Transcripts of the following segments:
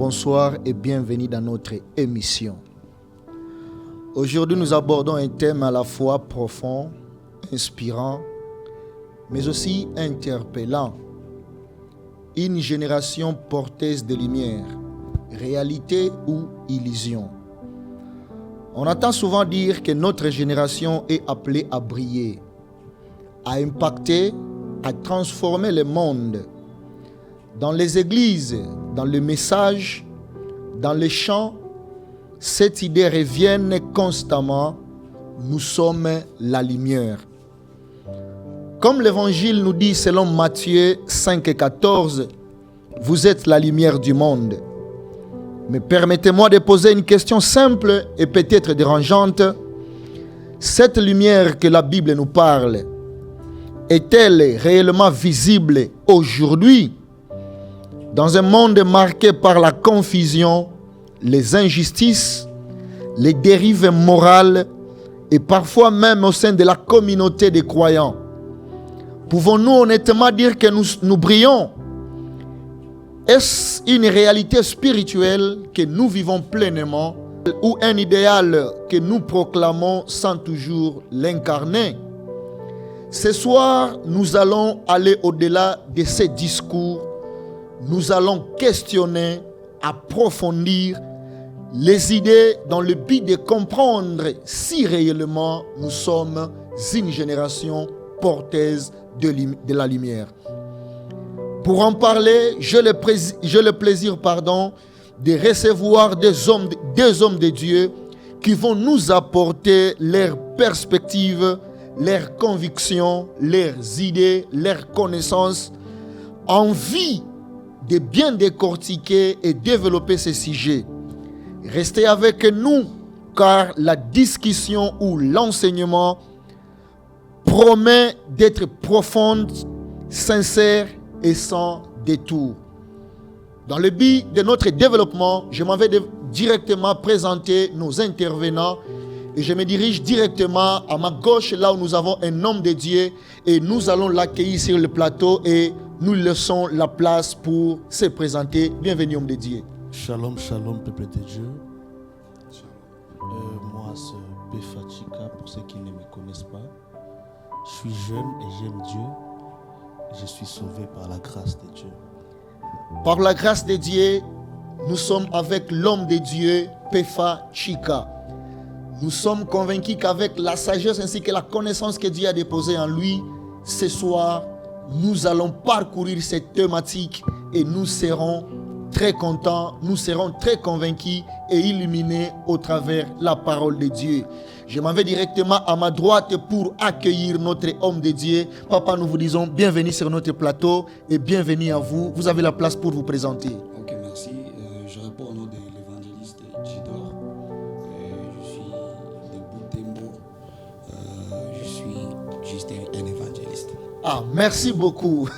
bonsoir et bienvenue dans notre émission. Aujourd'hui, nous abordons un thème à la fois profond, inspirant, mais aussi interpellant. Une génération porteuse de lumière, réalité ou illusion. On entend souvent dire que notre génération est appelée à briller, à impacter, à transformer le monde. Dans les églises, dans le message, dans les chants, cette idée revient constamment. Nous sommes la lumière. Comme l'évangile nous dit selon Matthieu 5,14, vous êtes la lumière du monde. Mais permettez-moi de poser une question simple et peut-être dérangeante. Cette lumière que la Bible nous parle, est-elle réellement visible aujourd'hui? Dans un monde marqué par la confusion, les injustices, les dérives morales et parfois même au sein de la communauté des croyants, pouvons-nous honnêtement dire que nous brillons? Est-ce une réalité spirituelle que nous vivons pleinement ou un idéal que nous proclamons sans toujours l'incarner? Ce soir, nous allons aller au-delà de ces discours. Nous allons questionner, approfondir les idées dans le but de comprendre si réellement nous sommes une génération porteuse de la lumière. Pour en parler, j'ai le plaisir de recevoir deux hommes de Dieu qui vont nous apporter leurs perspectives, leurs convictions, leurs idées, leurs connaissances, envie de bien décortiquer et développer ces sujets. Restez avec nous car la discussion ou l'enseignement promet d'être profonde, sincère et sans détour. Dans le but de notre développement, je m'en vais directement présenter nos intervenants et je me dirige directement à ma gauche là où nous avons un homme de Dieu et nous allons l'accueillir sur le plateau et nous laissons la place pour se présenter. Bienvenue homme de Dieu. Shalom, shalom peuple de Dieu. Moi c'est Pefa Chika pour ceux qui ne me connaissent pas. Je suis jeune et j'aime Dieu. Je suis sauvé par la grâce de Dieu. Par la grâce de Dieu, nous sommes avec l'homme de Dieu, Pefa Chika. Nous sommes convaincus qu'avec la sagesse ainsi que la connaissance que Dieu a déposée en lui, ce soir, nous allons parcourir cette thématique et nous serons très contents, nous serons très convaincus et illuminés au travers de la parole de Dieu. Je m'en vais directement à ma droite pour accueillir notre homme de Dieu. Papa, nous vous disons bienvenue sur notre plateau et bienvenue à vous. Vous avez la place pour vous présenter. Ok, merci. Je réponds au nom de l'évangéliste Jidor. Je suis de Boutembo. Je suis juste un évangéliste. Ah, merci beaucoup.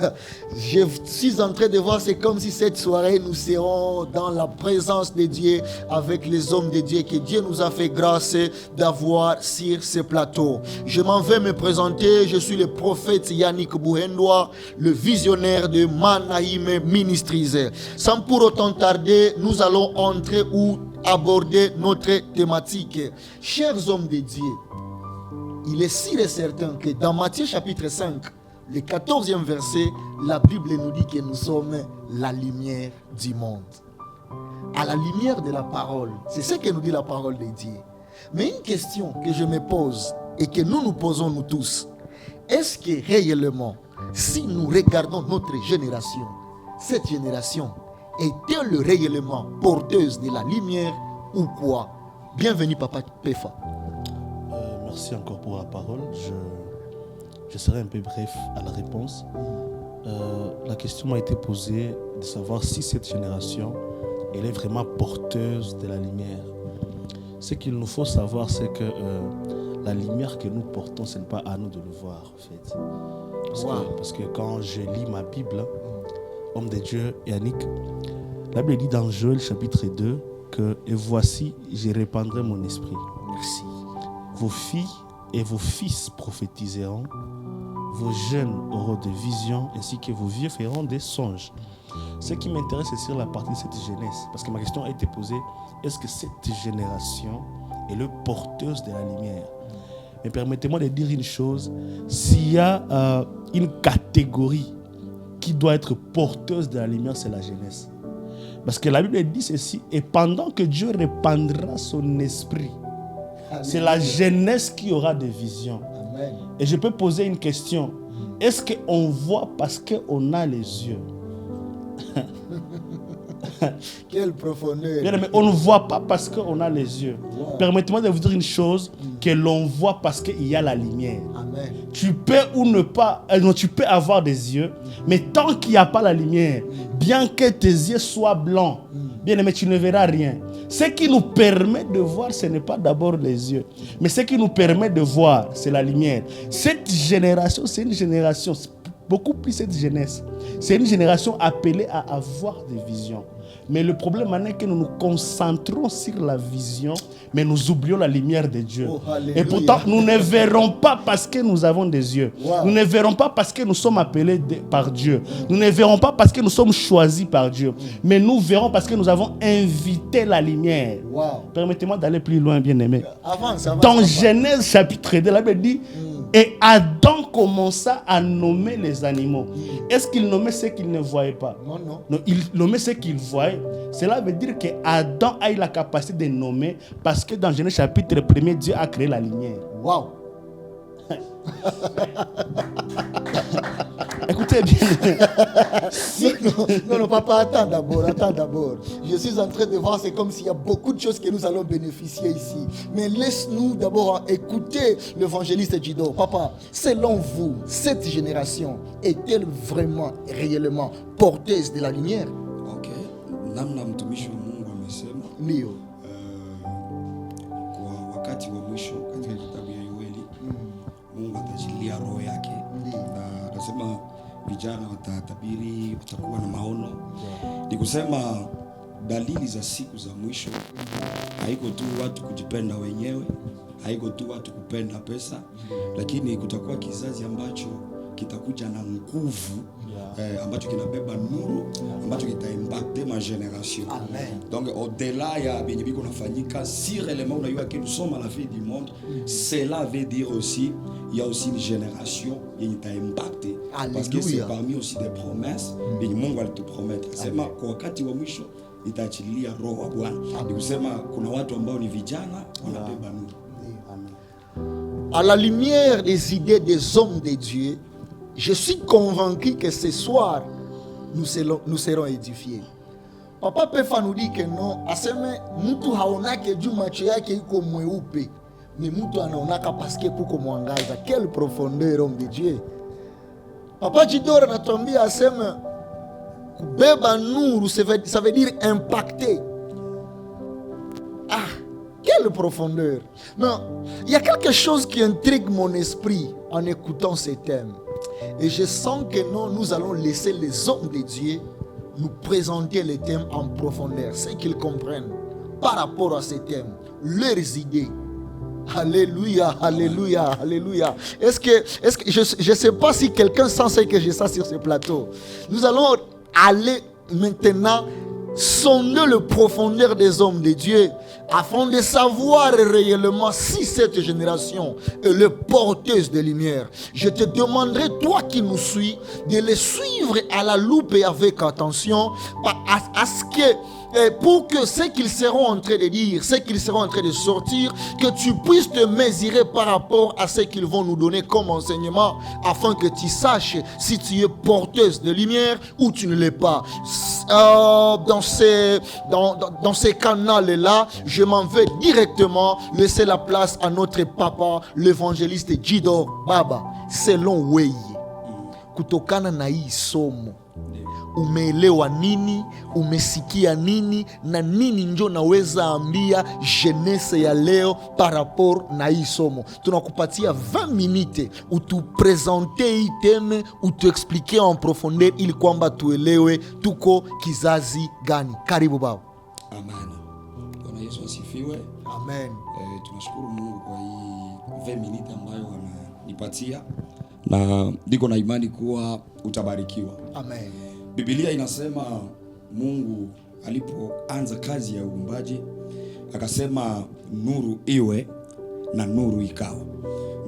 Je suis en train de voir, c'est comme si cette soirée, nous serons dans la présence de Dieu avec les hommes de Dieu que Dieu nous a fait grâce d'avoir sur ce plateau. Je m'en vais me présenter. Je suis le prophète Yannick Bouhendoua, le visionnaire de Manaïm Ministries. Sans pour autant tarder, nous allons entrer ou aborder notre thématique. Chers hommes de Dieu, il est sûr et certain que dans Matthieu chapitre 5, le 14e verset, la Bible nous dit que nous sommes la lumière du monde. À la lumière de la parole. C'est ce que nous dit la parole de Dieu. Mais une question que je me pose et que nous nous posons nous tous. Est-ce que réellement, si nous regardons notre génération, cette génération est-elle réellement porteuse de la lumière ou quoi? Bienvenue Papa Pefa. Merci encore pour la parole. Je serai un peu bref à la réponse. La question m'a été posée de savoir si cette génération elle est vraiment porteuse de la lumière. Ce qu'il nous faut savoir, c'est que la lumière que nous portons, ce n'est pas à nous de le voir, en fait. Parce que quand je lis ma Bible, homme de Dieu, Yannick, la Bible dit dans Joël chapitre 2 que « Et voici, je répandrai mon esprit. Merci. Vos filles et vos fils prophétiseront. vos jeunes auront des visions, ainsi que vos vieux feront des songes. Ce qui m'intéresse, c'est sur la partie de cette jeunesse. Parce que ma question a été posée, est-ce que cette génération est le porteuse de la lumière? Mais permettez-moi de dire une chose, s'il y a une catégorie qui doit être porteuse de la lumière, c'est la jeunesse. Parce que la Bible dit ceci, et pendant que Dieu répandra son esprit, c'est la jeunesse qui aura des visions. Amen. Et je peux poser une question, est-ce qu'on voit parce qu'on a les yeux? Quelle profondeur. Bien, mais on ne voit pas parce qu'on a les yeux. Wow. Permettez-moi de vous dire une chose, que l'on voit parce qu'il y a la lumière. Amen. Tu peux ou ne pas, non, tu peux avoir des yeux, mais tant qu'il n'y a pas la lumière, bien que tes yeux soient blancs, bien aimé, tu ne verras rien. Ce qui nous permet de voir, ce n'est pas d'abord les yeux, mais ce qui nous permet de voir, c'est la lumière. Cette génération, c'est une génération, beaucoup plus cette jeunesse, c'est une génération appelée à avoir des visions. Mais le problème est que nous nous concentrons sur la vision, mais nous oublions la lumière de Dieu. Oh, et pourtant, nous ne verrons pas parce que nous avons des yeux. Wow. Nous ne verrons pas parce que nous sommes appelés par Dieu. Nous ne verrons pas parce que nous sommes choisis par Dieu. Mais nous verrons parce que nous avons invité la lumière. Wow. Permettez-moi d'aller plus loin, bien-aimé. Avance. Dans Genèse chapitre 2, la Bible dit, et Adam commença à nommer les animaux. Est-ce qu'il nommait ce qu'il ne voyait pas? Non. Non, il nommait ce qu'il voyait. Cela veut dire que Adam a eu la capacité de nommer parce que dans Genèse chapitre 1er, Dieu a créé la lumière. Wow. Écoutez bien. Non, papa, attends d'abord. Je suis en train de voir, c'est comme s'il y a beaucoup de choses que nous allons bénéficier ici. Mais laisse-nous d'abord écouter l'évangéliste Jidor. Papa, selon vous, cette génération est-elle vraiment, réellement porteuse de la lumière? Ok. Namna mtumishi wa Mungu amesema. Ndio. Kwa wakati wa mwisho katika kitabu ya Yoeli, Mungu atajilia roho yake. Na anasema vijana watatabiri, watakuwa na maono. Ni kusema dalili za siku za mwisho haiko tu watu kujipenda wenyewe, haiko tu watu kupenda pesa, lakini kutakuwa kizazi ambacho kitakuja na nguvu, ambacho kinabeba nuru, ambacho kitaimpacte ma génération. Donc au-delà ya benye biko nafanyika, si réellement on a eu à que nous sommes à la fin du monde, cela veut dire aussi il y a aussi une génération qui est impactée. Parce que c'est parmi aussi des promesses que Mungu alitupromettre. Sema kwa wakati wa mwisho itaachilia roho wa Bwana. Ni kusema kuna watu ambao ni vijana wanabeba nuru. À la lumière des idées des hommes de Dieu, je suis convaincu que ce soir, nous serons édifiés. Papa Pefa nous dit que non, aseme mtu haonake juu macho yake iko mweupe, mais mtu anaonaka parce que kuko mwangaza. Quelle profondeur, homme de Dieu. Papa Jidor anatuambia aseme kubeba nuru, ça veut dire impacter. Ah, quelle profondeur. Non, il y a quelque chose qui intrigue mon esprit en écoutant ces thèmes. Et je sens que non, nous allons laisser les hommes de Dieu nous présenter les thèmes en profondeur, c'est qu'ils comprennent par rapport à ces thèmes, leurs idées. Alléluia, alléluia, alléluia. Est-ce que je ne sais pas si quelqu'un sent ce que j'ai ça sur ce plateau. Nous allons aller maintenant sonder le profondeur des hommes de Dieu afin de savoir réellement si cette génération est le porteuse de lumière. Je te demanderai, toi qui nous suis, de les suivre à la loupe et avec attention à ce que pour que ce qu'ils seront en train de dire, ce qu'ils seront en train de sortir, que tu puisses te mesurer par rapport à ce qu'ils vont nous donner comme enseignement, afin que tu saches si tu es porteuse de lumière ou tu ne l'es pas. Dans ces canaux-là, je m'en vais directement laisser la place à notre papa, l'évangéliste Jidor Baba. Selon Weye, kutokana na hii somo, umeelewa nini, umesikia nini, na nini njo naweza ambia jeunesse ya leo par rapport na hii somo. Tunakupatia 20 minutes utupresente hii teme, utuexplique en profondeur ili kwamba tuelewe tuko kizazi gani. Karibu baba. Amen. Bwana Yesu asifiwe. Amen. Tunashukuru Mungu kwa hii 20 minutes ambayo ananipatia. na niko na imani kuwa utabarikiwa. Amen. Biblia inasema Mungu alipoanza kazi ya uumbaji akasema nuru iwe, na nuru ikawa.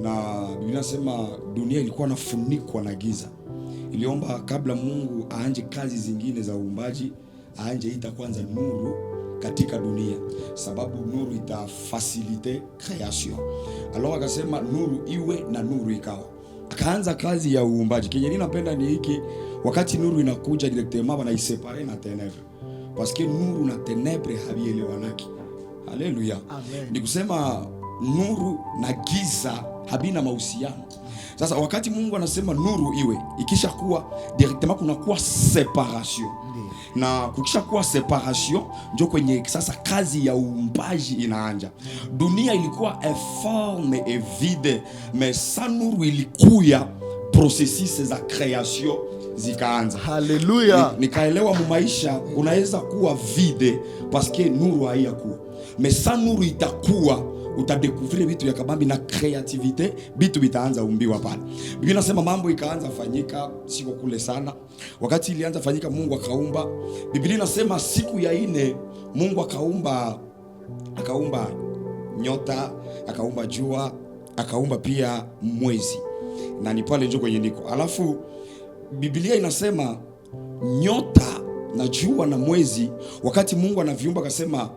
Na Biblia inasema dunia ilikuwa nafunikwa na giza. Iliomba kabla Mungu aanje kazi zingine za uumbaji, aanje ita kwanza nuru katika dunia, sababu nuru itafacilite création. Alors akasema nuru iwe, na nuru ikawa. Akaanza kazi ya uumbaji. Kenye ninapenda ni hiki, wakati nuru inakuja directement wanaisepare na ténèbres, parce que nuru na ténèbres habielewanaki. Haleluya. Ni kusema nuru na giza habina mahusiano. Sasa wakati Mungu anasema nuru iwe, ikisha kuwa directement kuna kuwa separation. Na kukisha kuwa separation ndio kwenye sasa kazi ya uumbaji inaanza. Dunia ilikuwa informe et vide, mais sa nuru ilikuya, processus za création zikaanza. Haleluya. Nikaelewa mu maisha unaweza kuwa vide parce que nuru haiyakuwa, mais sa nuru itakuwa, utadekuvire vitu vya kabambi na creativite, vitu vitaanza umbiwa pale. Biblia inasema mambo ikaanza fanyika, siko kule sana. Wakati ilianza fanyika Mungu akaumba. Biblia inasema siku ya 4 Mungu akaumba nyota, akaumba jua, akaumba pia mwezi. Na ni pale njoo kwenye niko. Alafu Biblia inasema nyota na jua na mwezi, wakati Mungu anaviumba akasema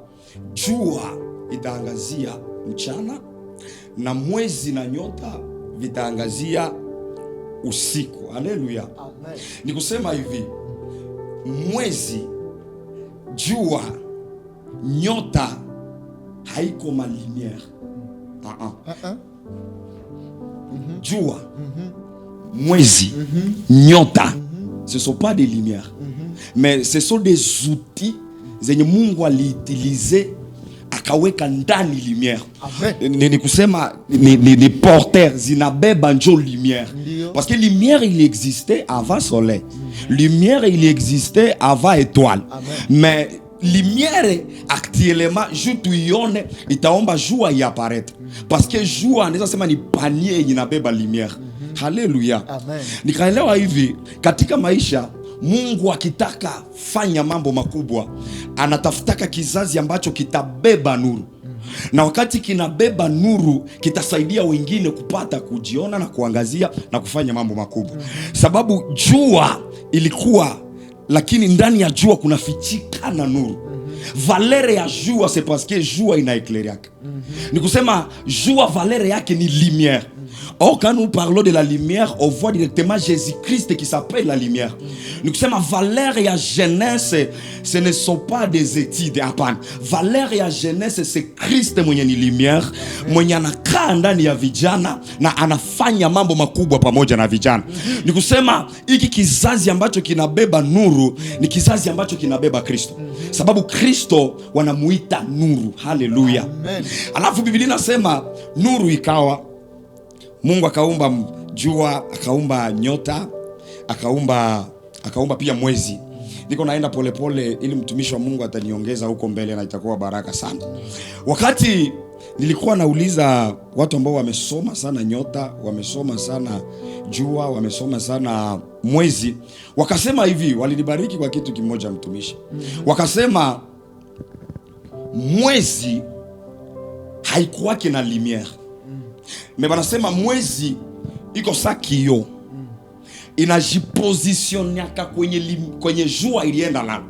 jua itaangazia mchana na mwezi na nyota vitaangazia usiku. Haleluya. Amen. Ni kusema hivi, mwezi, jua, nyota haiko ma lumière. Jua, mwezi, nyota, ce sont pas des lumières, mais ce sont des outils zenye Mungu aliutilize akaweka ndani lumière. Ni kusema ni porteurs zinabeba njo lumière. Parce que lumière il existait avant soleil. Lumière il existait avant étoile. Mais lumière actuellement je tuione itaomba jua iapparaître. Parce que jua anaweza sema ni panier inabeba lumière. Haleluya. Nikaelewa hivi katika maisha, Mungu akitaka fanya mambo makubwa, anatafutaka kizazi ambacho kitabeba nuru. Na wakati kinabeba nuru, kitasaidia wengine kupata kujiona na kuangazia na kufanya mambo makubwa. Sababu jua ilikuwa, lakini ndani ya jua kuna fichika na nuru. Valere ya jua c'est parce que jua ina éclairage. Ni kusema jua valere yake ni lumière. Or, quand nous parlons de la lumière, on voit directement Jésus-Christ qui s'appelle la lumière. Nous sommes valeur et jeunesse, ce ne sont pas des études. Valeur et jeunesse, c'est Christ mwenye ni lumière, mwenye anakaa ndani ya vijana na anafanya mambo makubwa pamoja na vijana. Ni kusema hiki kizazi ambacho kinabeba nuru ni kizazi ambacho kinabeba Kristo. Sababu Kristo wanamuita nuru. Haleluya. Alafu Biblia inasema nuru ikawa. Mungu akaumba jua, akaumba nyota, akaumba pia mwezi. Niko naenda polepole ili mtumishi wa Mungu ataniongeza huko mbele na itakuwa baraka sana. Wakati nilikuwa nauliza watu ambao wamesoma sana nyota, wamesoma sana jua, wamesoma sana mwezi, wakasema hivi, walinibariki kwa kitu kimoja mtumishi. Wakasema mwezi haikuwake na lumière. Mebanasema mwezi iko sakio, inajipositioniaka kwenye jua ilienda nalo.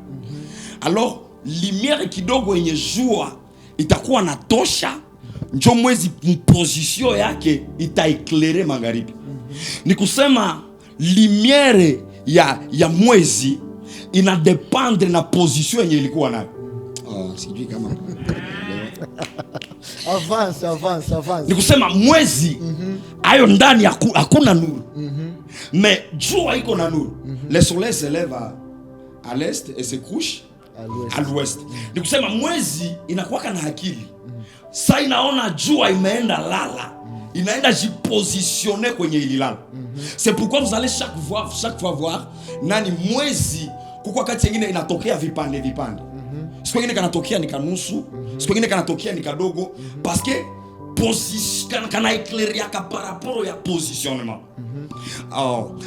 Alors lumière kidogo yenye jua itakuwa na tosha, njo mwezi position yake itaeklere magharibi. Ni kusema lumière ya mwezi ina dependre na position yenye ilikuwa nayo. Sijui kama avance. Ni kusema mwezi ayo ndani hakuna nuru. Mais jua iko na nuru. Le soleil se lève à l'est et se couche à l'ouest. Ni kusema mwezi inakuwa na akili. Sasa inaona jua imeenda lala, inaenda jipositionner kwenye ililala. C'est pourquoi vous allez chaque fois voir nani mwezi kwa kati nyingine inatokea vipande. Siku nyingine kanatokea ni kanusu, siku nyingine kanatokea ni kadogo, parce que kana éclairer par rapport à positionnement.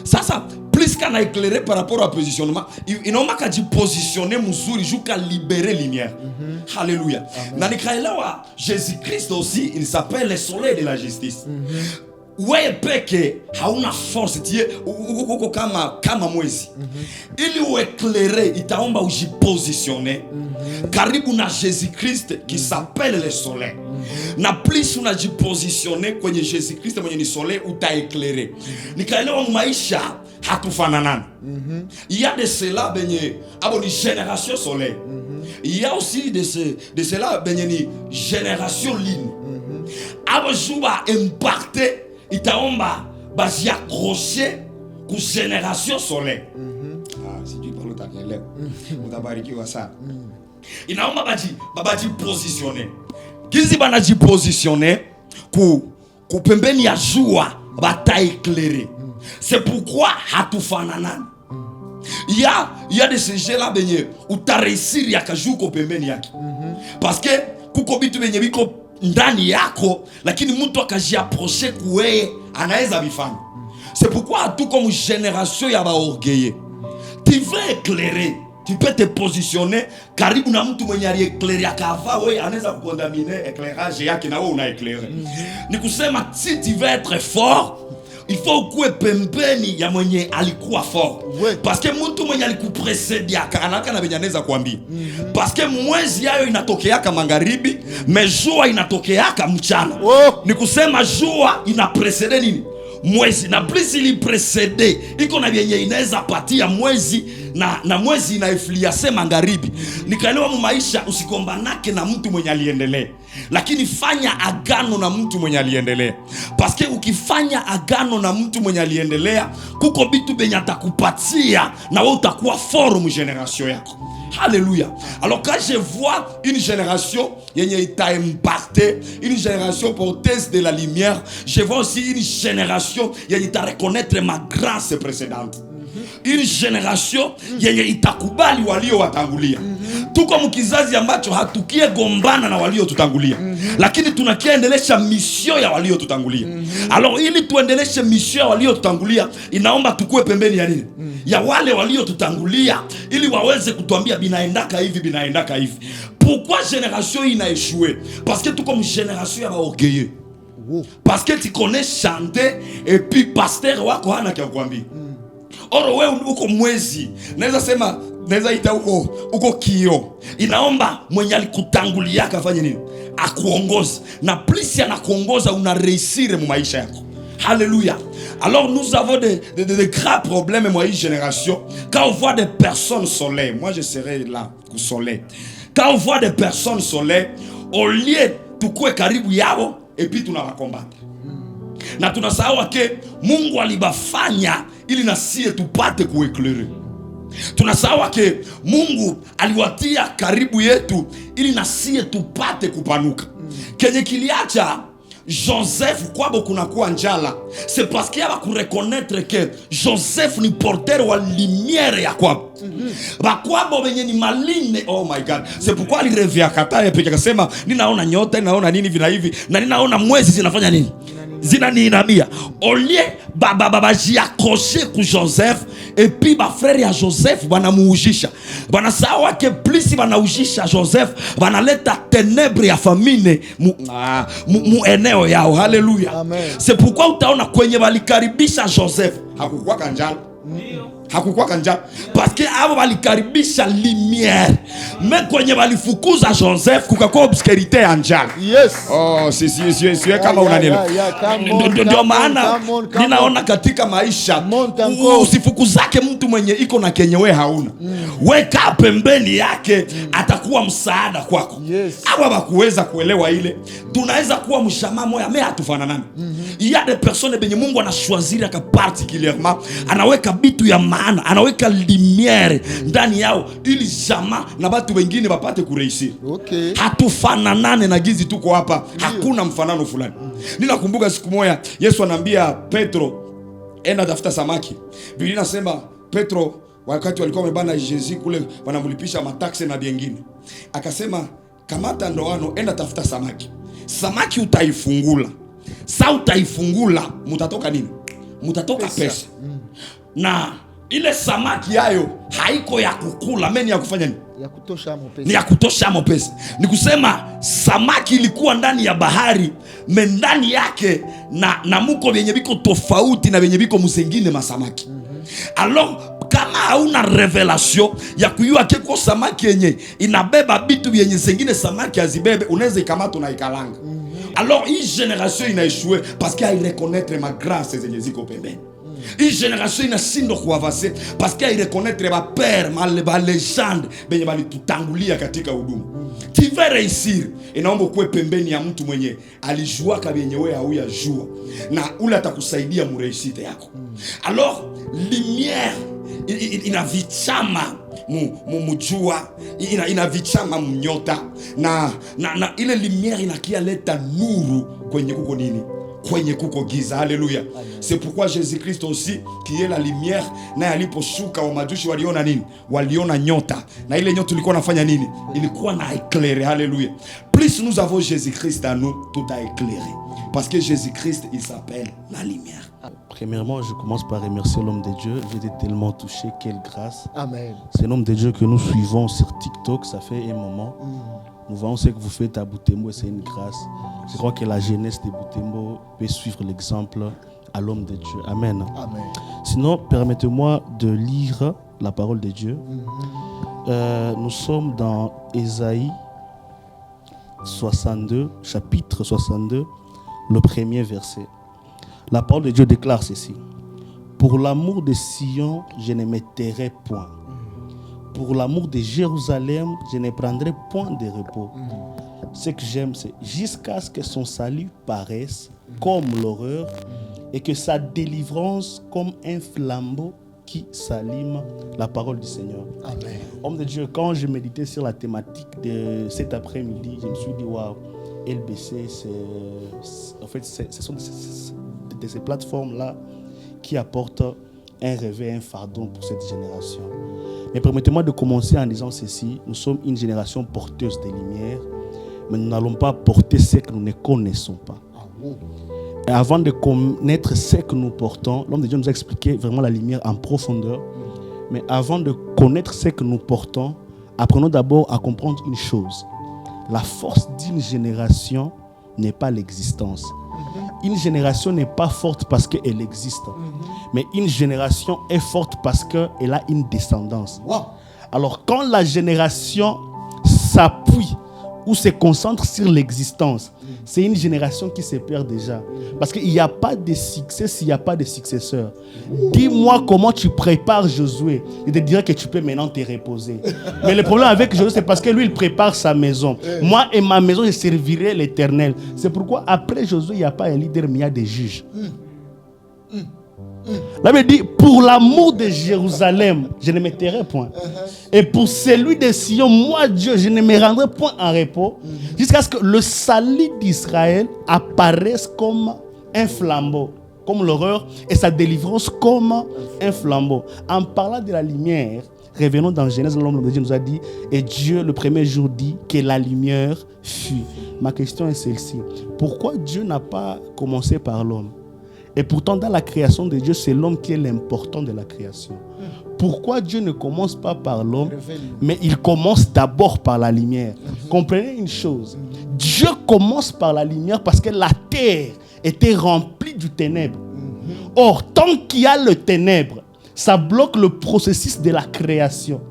Sasa plus kana éclairer par rapport à positionnement, inaomba kaji positionner mzuri jusqu'à libérer lumière. Alléluia. Na nikaelewa Jésus-Christ aussi, il s'appelle le soleil de la justice. Wewe peke hauna force tie uko kama mwezi. Ili uéclairer itaomba ujipositionner karibu na Jésus-Christ qui s'appelle le soleil. Na plus unajipositionner kwenye Jésus-Christ mwenye ni soleil utaéclairer. Nikaelewa maisha hatufananani. Il y a de cela benye abo ni génération soleil. Il y a aussi de cela benye ni génération lune. Abo juba impacté itaomba basi accrocher ku génération soleil. Si tu parles utaelewa. Utabarikiwa sana. Inaomba baji positionner. Kizi banaji positionner ku pembeni ya jua bata éclairer. C'est pourquoi hatufananani. Il y a de ces gens là benye utaresiri yakajuko pembeni yake. Parce que kuko bitu benye biko ndani yako lakini mtu akajiapprocher kuwe anaweza bifanya. C'est pourquoi tout comme génération ya ba orgueilleux, tu veux éclairer, tu peux te positionner karibu na mtu mwenye aliéclairer akava wewe anaweza kukondaminer éclairage yake na wewe una éclairer. Ni kusema si tu veux être fort, il faut kuwe pembeni ya mwenye alikuwa fort. Parce que mtu mwenye alikuprecedia anaka na benyaneza kuambia. Parce que mwezi yayo inatokeaka magharibi, mais jua inatokeaka mchana. Ni kusema jua inaprecede nini? Mwezi. Na plus ili precede iko na yenye inaweza patia mwezi na mwezi inaifliase magharibi. Nikaelewa mu maisha usikombanake na mtu mwenye aliendelea, lakini fanya agano na mtu mwenye aliendelea. Parce que ukifanya agano na mtu mwenye aliendelea, kuko bitu benye atakupatia na wewe utakuwa fort mu generation yako. Alléluia. Alors quand je vois une génération yenye ita impacté, une génération porteuse de la lumière, je vois aussi une génération yenye ita reconnaître ma grâce précédente. Une génération yenye itakubali walio watangulia. Tuko mkizazi ambacho hatukie gombana na walio tutangulia, lakini tunakiendelesha mission ya walio tutangulia. Alors ili tuendeleshe mission ya walio tutangulia, inaomba tukue pembeni ya nini? Ya wale walio tutangulia, ili waweze kutuambia binaendaka hivi. Pourquoi génération ina échoué? Parce que tuko une génération ya ba orgueilleux. Parce que tu connais chanter et puis pasteur wako hana kia kuambia. Oro wewe uko mwezi, naweza ita uko kio. Inaomba mwenye alikutangulia akafanye nini? Akuongoza. Na plus anakuongoza una réussir mu maisha yako. Alléluia. Alors nous avons de graves problèmes moi une génération. Quand on voit des personnes soleil, moi je serai là au soleil. Quand on voit des personnes soleil, au lieu tukue karibu yao et puis tunawakombata. Na tunasahau ke Mungu alibafanya ili nasie tupate kuéclairer. Tunasahau ke Mungu aliwatia karibu yetu ili nasie tupate kupanuka. Kenye kiliacha Joseph kwabo kunakuwa njala, c'est parce qu'il y a ku reconnaître que Joseph ni porteur wa lumière ya kwabo. Bakwabo benye ni maline, oh my God. C'est pourquoi alirevia kataye peke akasema ninaona nyota, ninaona nini vina hivi na ninaona mwezi zinafanya nini? Zinaniinamia. Olie baba jiakoche ku Joseph et puis ba frère ya Joseph banamuujisha. Banasawa ke plus banaujisha Joseph, banaleta ténèbres ya famine mu eneo yao. Haleluya. C'est pourquoi utaona kwenye balikaribisha Joseph hakukuwa kanjala. Hakukuwa kanjala parce que abo balikaribisha lumière. Mais kwenye balifukuza Joseph kukakuwa obscurité ya njala. Yes. Oh, si kama unanielewa. Ndio maana ninaona katika maisha usifukuzake mtu mwenye iko na kenye we hauna. Weka pembeni yake, atakuwa msaada kwako. Abo bakuweza kuelewa ile. Tunaweza kuwa mshama moya mais hatufananani. Il y a des personnes benye Mungu anashwazira ka particulièrement, anaweka bitu ya maana, anaweka lumière ndani yao ili jamaa na watu wengine wapate kureisi. Okay. Hatufananane na gizi tuko hapa, hakuna mfanano fulani. Ninakumbuka siku moja Yesu anambia Petro enda tafuta samaki. Biblia inasema Petro wakati walikuwa wamebana Yesu kule wanamlipisha mataksi na vingine, akasema kamata ndoano, enda tafuta samaki. Samaki utaifungula. Sa utaifungula, mutatoka nini? Mutatoka pesa. Na ile samaki yayo haiko ya kukula, meni ya kufanya nini? Ya kutosha mo pesa. Ni ya kutosha mo pesa. Ni kusema samaki ilikuwa ndani ya bahari, ndani yake na muko vyenye biko tofauti na vyenye biko musengine masamaki. Alors kama hauna revelation ya kujua keko samaki yenye inabeba bitu vyenye zengine samaki azibebe, unaweza ikamata na ikalanga. Alors hii generation inaishue parce qu'elle reconnaître ma grâce zenye ziko pembeni. Hii generation inashindwa kuavancer parce qu'elle reconnaître ma père, ma légende benye balitutangulia katika huduma. Tu vas réussir. Inaomba kuwe pembeni ya mtu mwenye alijua kabyenye wewe hauya jua na ule atakusaidia mu réussite yako. Alors lumière inavichama mujua, inavichama mnyota na ile lumière inakia leta nuru kwenye kuko nini? Kwenye kuko giza. Alléluia. C'est pourquoi Jésus-Christ aussi qui est la lumière, na aliposhuka wa majushi waliona nini? Waliona nyota. Na ile nyota ilikuwa nafanya nini? Ilikuwa na éclairer. Alléluia. Plus nous avons Jésus-Christ à nous, tout a éclairé. Parce que Jésus-Christ, il s'appelle la lumière. Premièrement, je commence par remercier l'homme de Dieu. J'ai été tellement touché, quelle grâce. Amen. C'est l'homme de Dieu que nous suivons sur TikTok, ça fait un moment. Nous voyons ce que vous faites à Butembo et c'est une grâce. Je crois que la jeunesse de Butembo peut suivre l'exemple à l'homme de Dieu. Amen. Amen. Sinon, permettez-moi de lire la parole de Dieu. Nous sommes dans Ésaïe 62, chapitre 62, le premier verset. La parole de Dieu déclare ceci. Pour l'amour de Sion, je ne me tairai point. Pour l'amour de Jérusalem, je ne prendrai point de repos. Ce que j'aime, c'est jusqu'à ce que son salut paraisse comme l'horreur et que sa délivrance comme un flambeau qui s'allume. La parole du Seigneur. Amen. Homme de Dieu, quand je méditais sur la thématique de cet après-midi, je me suis dit, waouh, LBC, ce sont de ces plateformes-là qui apportent un réveil, un fardeau pour cette génération. Mais permettez-moi de commencer en disant ceci. Nous sommes une génération porteuse de lumière, mais nous n'allons pas porter ce que nous ne connaissons pas. Et avant de connaître ce que nous portons, l'homme de Dieu nous a expliqué vraiment la lumière en profondeur. Mais avant de connaître ce que nous portons, apprenons d'abord à comprendre une chose. La force d'une génération n'est pas l'existence. Une génération n'est pas forte parce qu'elle existe. Mais une génération est forte parce qu'elle a une descendance. Wow. Alors quand la génération s'appuie ou se concentre sur l'existence, c'est une génération qui se perd déjà. Parce qu'il n'y a pas de succès s'il n'y a pas de successeur. Dis-moi comment tu prépares Josué. Il te dirait que tu peux maintenant te reposer. Mais le problème avec Josué, c'est parce que lui, il prépare sa maison. Moi et ma maison, je servirai l'Éternel. C'est pourquoi après Josué, il n'y a pas un leader, mais il y a des juges. Là, il dit, pour l'amour de Jérusalem, je ne me tairai point. Et pour celui de Sion, moi, Dieu, je ne me rendrai point en repos, jusqu'à ce que le salut d'Israël apparaisse comme un flambeau, comme l'horreur, et sa délivrance comme un flambeau. En parlant de la lumière, revenons dans Genèse, l'homme de Dieu nous a dit, et Dieu, le premier jour, dit que la lumière fut. Ma question est celle-ci. Pourquoi Dieu n'a pas commencé par l'homme? Et pourtant, dans la création de Dieu, c'est l'homme qui est l'important de la création. Pourquoi Dieu ne commence pas par l'homme, mais il commence d'abord par la lumière? Comprenez une chose. Dieu commence par la lumière parce que la terre était remplie du ténèbre. Or, tant qu'il y a le ténèbre, ça bloque le processus de la création.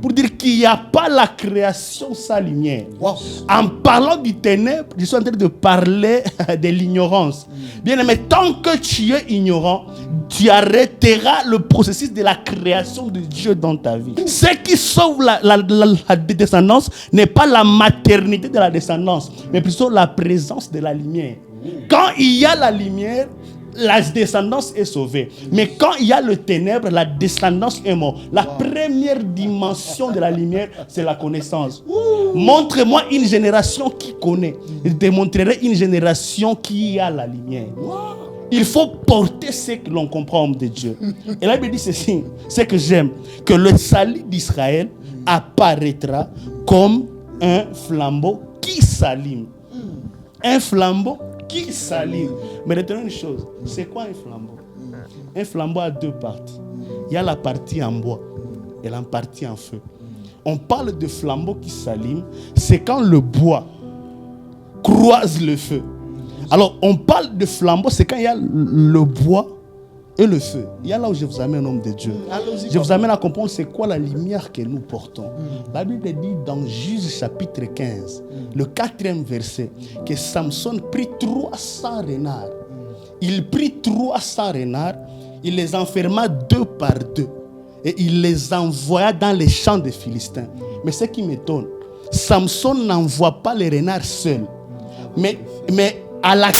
Pour dire qu'il n'y a pas la création sans lumière. Wow. En parlant du ténèbre, je suis en train de parler de l'ignorance. Bien aimé, tant que tu es ignorant, tu arrêteras le processus de la création de Dieu dans ta vie. Ce qui sauve la descendance n'est pas la maternité de la descendance, mais plutôt la présence de la lumière. Quand il y a la lumière, la descendance est sauvée. Mais quand il y a le ténèbre, la descendance est morte. La première dimension de la lumière, c'est la connaissance. Montre-moi une génération qui connaît. Je te montrerai une génération qui a la lumière. Il faut porter ce que l'on comprend, homme de Dieu. Et là, il me dit ceci, ce que j'aime, que le salut d'Israël apparaîtra comme un flambeau qui s'allume. Un flambeau qui s'allume. Mais retenez une chose, c'est quoi un flambeau? Un flambeau a deux parties. Il y a la partie en bois et la partie en feu. On parle de flambeau qui s'allume, c'est quand le bois croise le feu. Alors, on parle de flambeau, c'est quand il y a le bois et le feu. Il y a là où je vous amène, homme de Dieu. Je vous amène à comprendre c'est quoi la lumière que nous portons. La Bible dit dans Juge chapitre 15, le 4e verset, que Samson prit 300 renards. Il prit 300 renards, il les enferma 2 par 2 et il les envoya dans les champs des Philistins. Mais ce qui m'étonne, Samson n'envoie pas les renards seuls, mais à la queue,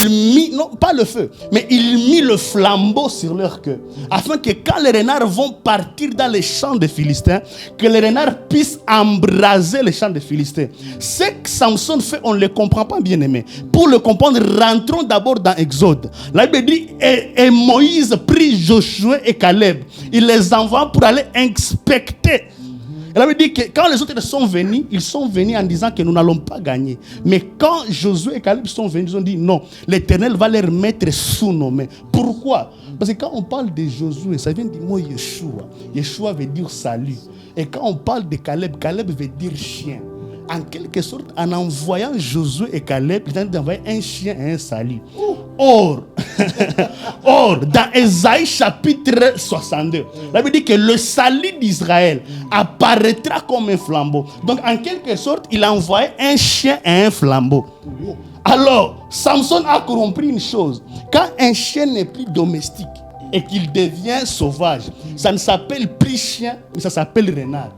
il mit, non pas le feu, mais il mit le flambeau sur leur queue, afin que quand les renards vont partir dans les champs des Philistins, que les renards puissent embraser les champs des Philistins. Ce que Samson fait, on ne le comprend pas, bien aimé. Pour le comprendre, rentrons d'abord dans Exode. La Bible dit, et Moïse prit Josué et Caleb. Il les envoie pour aller inspecter. Elle avait dit que quand les autres sont venus, ils sont venus en disant que nous n'allons pas gagner. Mais quand Josué et Caleb sont venus, ils ont dit non, l'Éternel va les mettre sous nos mains. Pourquoi? Parce que quand on parle de Josué, ça vient du mot Yeshua. Yeshua veut dire salut. Et quand on parle de Caleb, Caleb veut dire chien. En quelque sorte, en envoyant Josué et Caleb, ils ont envoyé un chien et un salut. Or, dans Ésaïe chapitre 62, la Bible dit que le salut d'Israël apparaîtra comme un flambeau. Donc, en quelque sorte, il a envoyé un chien et un flambeau. Alors, Samson a compris une chose. Quand un chien n'est plus domestique et qu'il devient sauvage, ça ne s'appelle plus chien, mais ça s'appelle renard.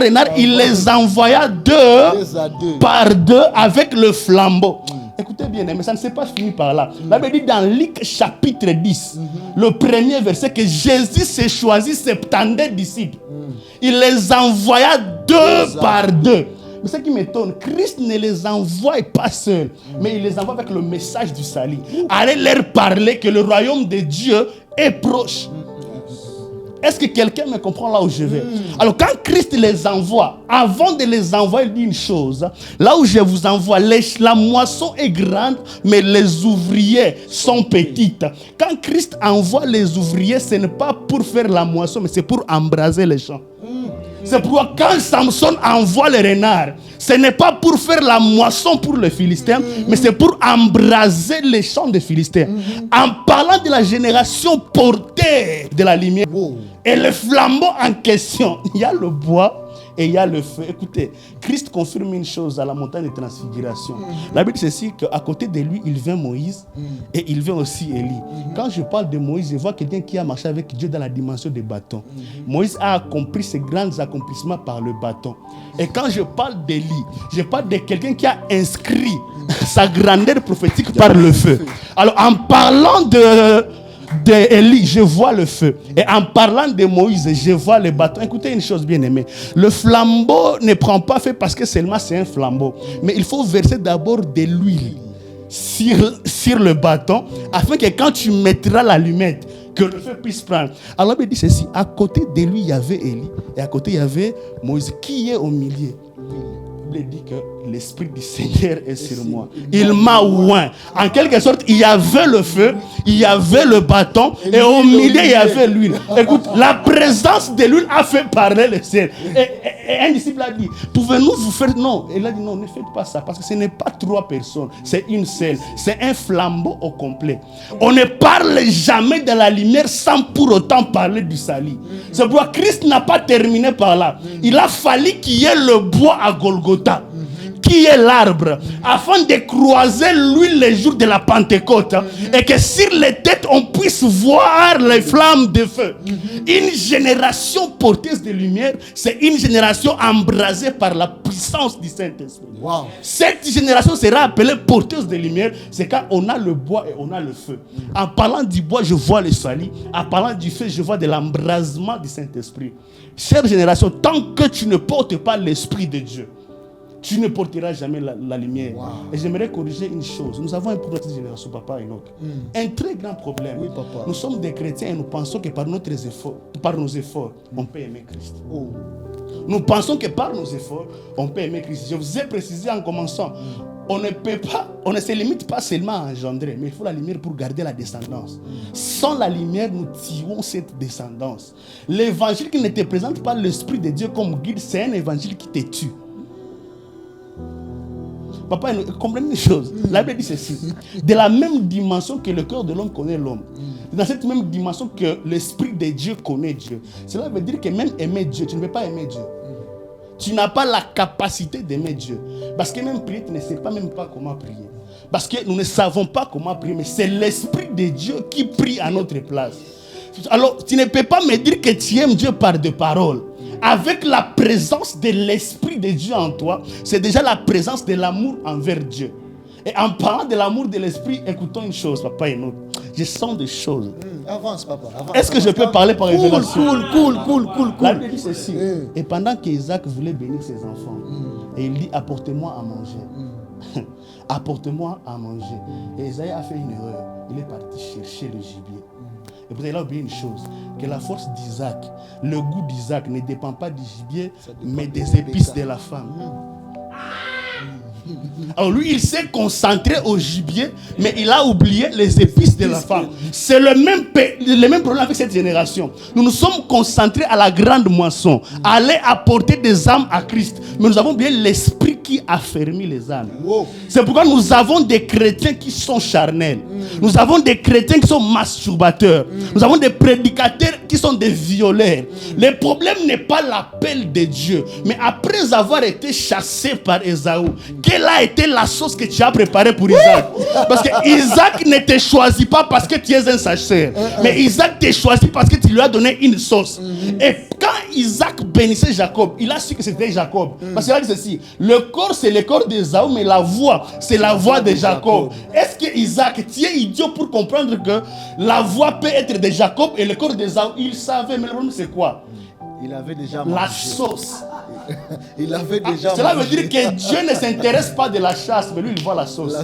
Renard, il les envoya 2 par 2 avec le flambeau. Écoutez bien, mais ça ne s'est pas fini par là. La Bible dit dans Luc chapitre 10, le premier verset, que Jésus s'est choisi 70 disciples. Il les envoya 2 par 2. Mais ce qui m'étonne, Christ ne les envoie pas seuls, mais il les envoie avec le message du salut. Allez leur parler que le royaume de Dieu est proche. Est-ce que quelqu'un me comprend là où je vais? Alors quand Christ les envoie, avant de les envoyer, il dit une chose. Là où je vous envoie, la moisson est grande, mais les ouvriers sont petites. Quand Christ envoie les ouvriers, ce n'est pas pour faire la moisson, mais c'est pour embraser les champs. C'est pourquoi quand Samson envoie les renards, ce n'est pas pour faire la moisson pour les Philistins, mais c'est pour embraser les champs des Philistins. En parlant de la génération portée de la lumière, et le flambeau en question, il y a le bois et il y a le feu. Écoutez, Christ confirme une chose à la montagne de transfiguration. La Bible dit ceci, qu'à côté de lui, il vint Moïse et il vint aussi Élie. Quand je parle de Moïse, je vois quelqu'un qui a marché avec Dieu dans la dimension des bâtons. Moïse a accompli ses grands accomplissements par le bâton. Et quand je parle d'Élie, je parle de quelqu'un qui a inscrit sa grandeur prophétique par le feu. Alors en parlant d'Élie, je vois le feu. Et en parlant de Moïse, je vois le bâton. Écoutez une chose bien aimée. Le flambeau ne prend pas feu parce que seulement c'est un flambeau. Mais il faut verser d'abord de l'huile sur le bâton afin que quand tu mettras l'allumette, que le feu puisse prendre. Alors il dit ceci. À côté de lui, il y avait Élie. Et à côté, il y avait Moïse. Qui est au milieu? Il dit que l'Esprit du Seigneur est sur moi. Il m'a oint. En quelque sorte, il y avait le feu, il y avait le bâton, et au milieu, il y avait l'huile. Écoute, la présence de l'huile a fait parler le ciel. Et un disciple a dit, pouvez-nous vous faire... Non, il a dit, non, ne faites pas ça, parce que ce n'est pas 3 personnes, c'est une seule. C'est un flambeau au complet. On ne parle jamais de la lumière sans pour autant parler du salut. C'est pourquoi Christ n'a pas terminé par là. Il a fallu qu'il y ait le bois à Golgotha, qui est l'arbre, afin de croiser l'huile les jours de la Pentecôte, et que sur les têtes on puisse voir les flammes de feu. Une génération porteuse de lumière, c'est une génération embrasée par la puissance du Saint-Esprit. Cette génération sera appelée porteuse de lumière, c'est quand on a le bois et on a le feu. En parlant du bois, je vois le salut. En parlant du feu, je vois de l'embrasement du Saint-Esprit. Chère génération, tant que tu ne portes pas l'Esprit de Dieu, tu ne porteras jamais la lumière. Wow. Et j'aimerais corriger une chose. Nous avons un problème de cette génération, papa Enoch. Un très grand problème. Oui, papa. Nous sommes des chrétiens et nous pensons que par nos efforts, on peut aimer Christ. Oh. Nous pensons que par nos efforts, on peut aimer Christ. Je vous ai précisé en commençant, on ne se limite pas seulement à engendrer, mais il faut la lumière pour garder la descendance. Sans la lumière, nous tuons cette descendance. L'évangile qui ne te présente pas l'Esprit de Dieu comme guide, c'est un évangile qui te tue. Papa, comprenez une chose. La Bible dit ceci. De la même dimension que le cœur de l'homme connaît l'homme. Dans cette même dimension que l'Esprit de Dieu connaît Dieu. Cela veut dire que même aimer Dieu, tu ne peux pas aimer Dieu. Tu n'as pas la capacité d'aimer Dieu. Parce que même prier, tu ne sais pas même pas comment prier. Parce que nous ne savons pas comment prier, mais c'est l'Esprit de Dieu qui prie à notre place. Alors, tu ne peux pas me dire que tu aimes Dieu par des paroles. Avec la présence de l'Esprit de Dieu en toi, c'est déjà la présence de l'amour envers Dieu. Et en parlant de l'amour de l'Esprit, écoutons une chose, papa et nous. Je sens des choses. Avance, papa. Avance, est-ce que je peux parler par révélation? Cool. La Bible dit ceci. Et pendant qu'Isaac voulait bénir ses enfants, et il dit, apportez-moi à manger. Apporte-moi à manger. Et Isaïe a fait une erreur. Il est parti chercher le gibier. Et vous avez oublié une chose, que la force d'Isaac, le goût d'Isaac ne dépend pas du gibier, mais des épices de la femme. Alors lui, il s'est concentré au gibier, mais il a oublié les épices de la femme. C'est le même problème avec cette génération. Nous nous sommes concentrés à la grande moisson, aller apporter des âmes à Christ. Mais nous avons bien l'esprit qui affermit les âmes. Wow. C'est pourquoi nous avons des chrétiens qui sont charnels. Nous avons des chrétiens qui sont masturbateurs. Nous avons des prédicateurs qui sont des violeurs. Le problème n'est pas l'appel de Dieu, mais après avoir été chassé par Ésaü, quelle a été la sauce que tu as préparée pour Isaac? Parce que Isaac ne te choisit pas parce que tu es un chasseur, mais Isaac te choisit parce que tu lui as donné une sauce. Et quand Isaac bénissait Jacob, il a su que c'était Jacob. Parce qu'il a dit ceci, le corps c'est le corps d'Ésaü, mais la voix c'est la voix de Jacob. Est-ce que Isaac, tu es idiot pour comprendre que la voix peut être de Jacob et le corps d'Ésaü? Il savait, mais le problème c'est quoi? Il avait déjà mangé. La sauce. Il avait déjà Cela veut dire que Dieu ne s'intéresse pas de la chasse, mais lui il voit la sauce.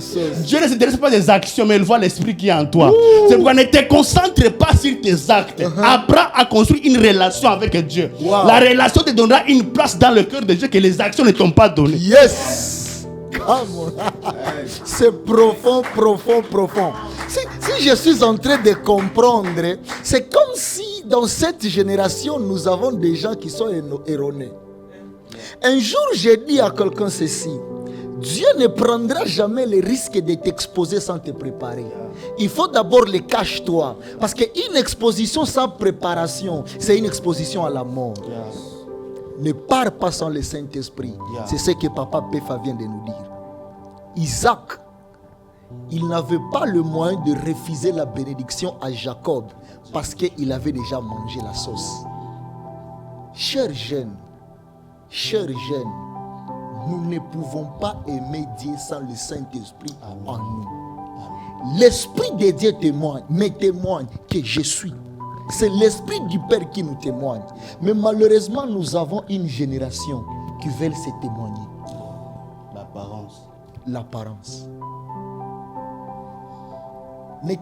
Dieu ne s'intéresse pas des actions, mais il voit l'esprit qui est en toi. C'est pourquoi ne te concentre pas sur tes actes. Apprends à construire une relation avec Dieu. La relation te donnera une place dans le cœur de Dieu que les actions ne t'ont pas donné. Yes. C'est profond. Si je suis en train de comprendre, c'est comme si dans cette génération, nous avons des gens qui sont erronés. Un jour, j'ai dit à quelqu'un ceci: Dieu ne prendra jamais le risque de t'exposer sans te préparer. Il faut d'abord le cache-toi. Parce qu'une exposition sans préparation, c'est une exposition à la mort. Ne pars pas sans le Saint-Esprit. C'est ce que Papa Péfa vient de nous dire. Isaac, il n'avait pas le moyen de refuser la bénédiction à Jacob parce qu'il avait déjà mangé la sauce. Chers jeunes, nous ne pouvons pas aimer Dieu sans le Saint-Esprit en nous. L'Esprit de Dieu me témoigne que je suis. C'est l'Esprit du Père qui nous témoigne. Mais malheureusement, nous avons une génération qui veut se témoigner. L'apparence. Mais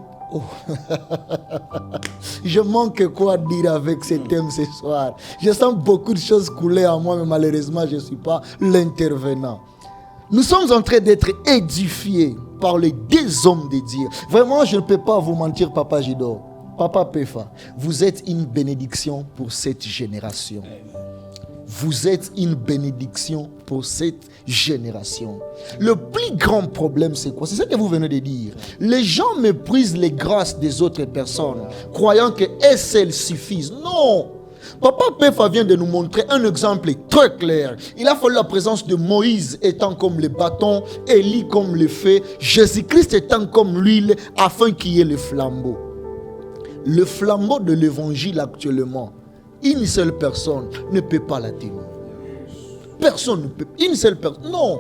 je manque quoi dire avec ce thème ce soir. Je sens beaucoup de choses couler en moi, mais malheureusement, je ne suis pas l'intervenant. Nous sommes en train d'être édifiés par les deux hommes de Dieu. Vraiment, je ne peux pas vous mentir, Papa Jidor. Papa Péfa, vous êtes une bénédiction pour cette génération. Vous êtes une bénédiction pour cette génération. Le plus grand problème, c'est quoi? C'est ce que vous venez de dire. Les gens méprisent les grâces des autres personnes, croyant qu'elles seules suffisent. Non! Papa Péfa vient de nous montrer un exemple très clair. Il a fallu la présence de Moïse étant comme le bâton, Élie comme le feu, Jésus-Christ étant comme l'huile, afin qu'il y ait le flambeau. Le flambeau de l'évangile actuellement, une seule personne ne peut pas l'atténuer. Personne ne peut. Une seule personne. Non.